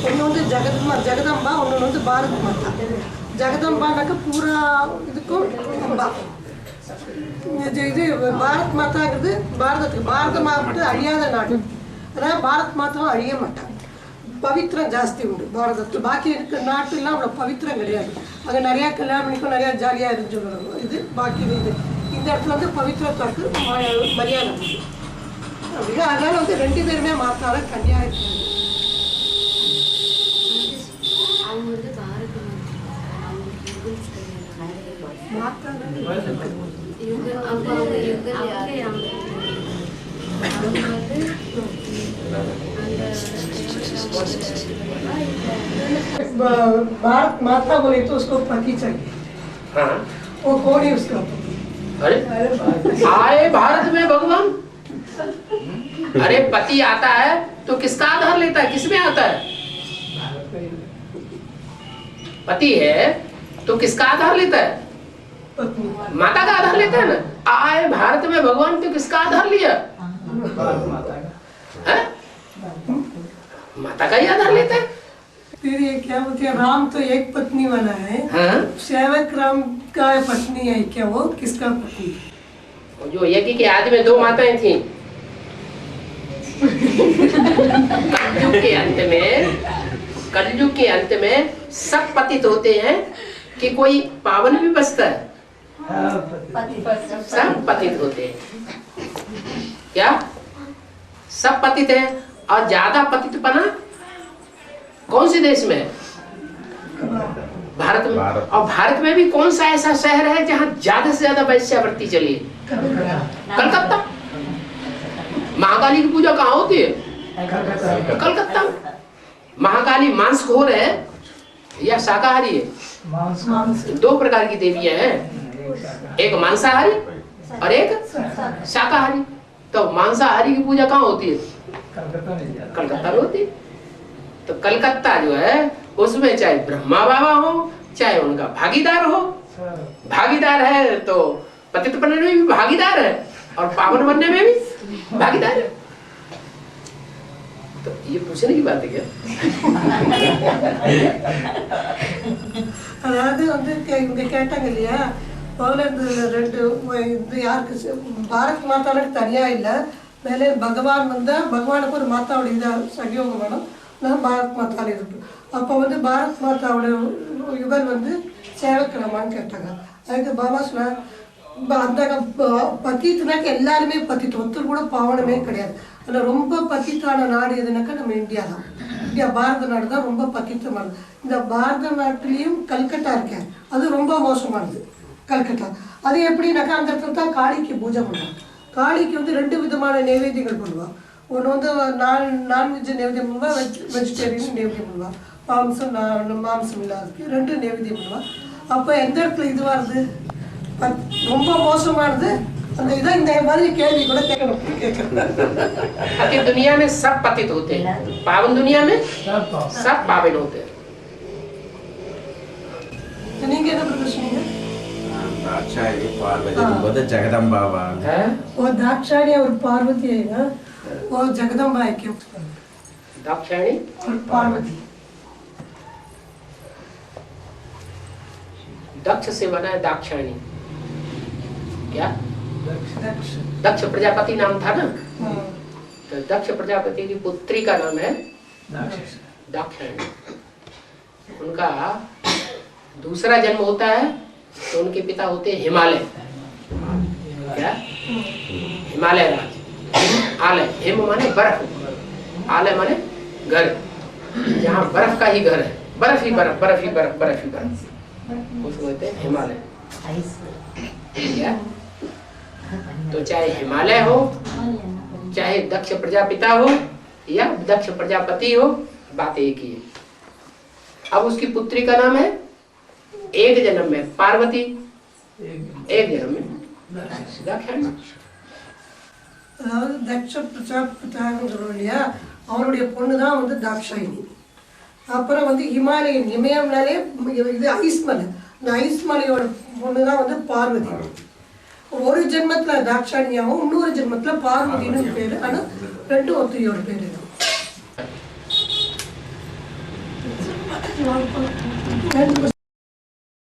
ஒன்று வந்து ஜெகதம்பா, ஒன்று வந்து பாரத மாதா. ஜெகதம்பானாக்க பூரா இதுக்கும் அம்பா. இது பாரத் மாதாங்கிறது பாரதத்துக்கு. பாரத மாதத்து அழியாத நாடு. அதாவது பாரத் மாதாவும் அழிய மாட்டாங்க. பவித்திரம் ஜாஸ்தி உண்டு பாரதத்தில். பாக்கி இருக்கிற நாட்டுலாம் அவ்வளோ பவித்திரம் கிடையாது. அங்கே நிறையா கல்யாணம் பண்ணிக்கும், நிறையா ஜாலியாக இருந்து சொல்லணும். இது பாக்கி இது இந்த இடத்துல வந்து பவித்திரத்துக்கு மரியாதை உண்டு. அப்படின்னா அதனால வந்து 2 பேருமே மாத்தாத கன்னியா இருக்காங்க. அவங்க வந்து பாரத மாத்தா भारत माता बोले तो उसको पति चाहिए. हाँ. वो कौन है उसका पति? अरे आए भारत में भगवान. अरे पति आता है तो किसका आधार लेता है? किसमें आता है? पति है तो किसका आधार लेता है? पत्नी. माता का आधार लेता है ना. आए भारत में भगवान तो किसका आधार लिया? माता का ही आधार लेता है. फिर ये क्या बोलते हैं, राम तो एक पत्नी वाला है. हाँ? सेवक राम का पत्नी है क्या? वो किसका पत्नी? जो यज्ञ के आदि में 2 माताएं थी. कलयुग के अंत में सब पतित होते हैं कि कोई पावन भी बचता है. सब पतित होते हैं. क्या सब पतित है? और ज्यादा पतितपना कौन से देश में है? भारत में। भारत। और भारत में भी कौन सा ऐसा शहर है जहाँ ज्यादा से ज्यादा वैश्यावृत्ति चली है? कलकत्ता। महाकाली की पूजा कहाँ होती है? कलकत्ता में। महाकाली मांसखोर है या शाकाहारी है? दो प्रकार की देवियां हैं, एक मांसाहारी और एक शाकाहारी। तो मांसाहारी की पूजा कहाँ होती है? कलकत्ता में होती है। तो कलकत्ता जो है उसमें चाहे ब्रह्मा बाबा हो, चाहे उनका भागीदार हो, भागीदार है तो पतित बनने में भी भागीदार है और पावन बनने में भी भागीदार है। तो ये पूछने की बात है क्या? அதாவது வந்து இங்க கேட்டாங்க இல்லையா, முதல்ல இந்த ரெண்டு இது யாருக்கு பாரத் மாதாவுக்கு தனியா இல்லை, மேலே பகவான் வந்தா பகவானுக்கு ஒரு மாதாவோட இதா சகயோகம் வேணும், நான் பாரத் மாதாவில் இருக்கு. அப்போ வந்து பாரத் மாதாவோட இவர் வந்து சேவக்கிரமான்னு கேட்டாங்க. அதுக்கு பாபா சொன்னார், அந்த பத்தித்துனாக்க எல்லாருமே பத்திட்டு, ஒருத்தர் கூட பாவனமே கிடையாது. அதில் ரொம்ப பத்தித்தான நாடு எதுனாக்கா நம்ம இந்தியா தான். இந்தியா பாரத நாடு தான் ரொம்ப பத்தித்தமானது. இந்த பாரத நாட்டிலையும் கல்கட்டா இருக்கேன், அது ரொம்ப மோசமானது கல்கட்டா. அது எப்படின்னாக்கா அந்த இடத்துல தான் காளிக்கு பூஜை பண்ணுவாங்க. காளிக்கு வந்து 2 விதமான நைவேத்தியங்கள் பண்ணுவாள். ஒன்று வந்து நான்வெஜ் நைவேத்தியம் பண்ணுவாள், வெஜிடேரியன் நைவேத்தியம் பண்ணுவாள். மாம்சம் இல்லாததுக்கு 2 நைவேத்தியம் பண்ணுவாள். அப்போ எந்த இடத்துல இதுவாக இருது ரொம்ப மோசமானது அந்த இதான் இந்த மாதிரி கேள்வி கூட கேட்கணும். कि दुनिया में सब पतित होते हैं, पावन दुनिया में सब पावन होते हैं। நீங்க என்ன பிரச்சனைங்க? दाक्षायणी पार्वती बोलते जगदम्बा है वो दाक्षायणी और पार्वती है ना, वो जगदम्बा है क्यों? दाक्षायणी और पार्वती दक्ष से बना है दाक्षायणी। क्या? दक्ष। दक्ष प्रजापति नाम था ना, हाँ। तो दक्ष प्रजापति की पुत्री का नाम है दाक्षायणी। उनका दूसरा जन्म होता है तो उनके पिता होते हैं हिमालय। क्या? हिमालय राज। आलय, हिम माने बर्फ, आलय माने घर, जहाँ बर्फ का ही घर है, बर्फ ही बर्फ, बर्फ ही बर्फ, बर्फ ही बर्फ, उसको कहते हैं हिमालय। क्या? तो चाहे हिमालय हो, चाहे दक्ष प्रजापिता हो या दक्ष प्रजापति हो, बात एक ही है। अब उसकी पुत्री का नाम है, एक जन्म में पार्वती, एक जन्म में दाक्षायणी। அதாவது தக்ஷ பிரஜாபதின்னு சொல்றோம் இல்லையா, அவருடைய பொண்ணு தான் வந்து தாக்ஷாயினி. அப்புறம் வந்து ஹிமாலயன், இமயம்னாலே இது ஐஸ்மலை, இந்த ஐஸ்மலையோட பொண்ணு தான் வந்து பார்வதி. ஒரு ஜென்மத்துல தாக்ஷாயினியாவும் இன்னொரு ஜென்மத்துல பார்வதினு பேரு, ஆனா 2 ஒத்திரியோட பேரு தான்.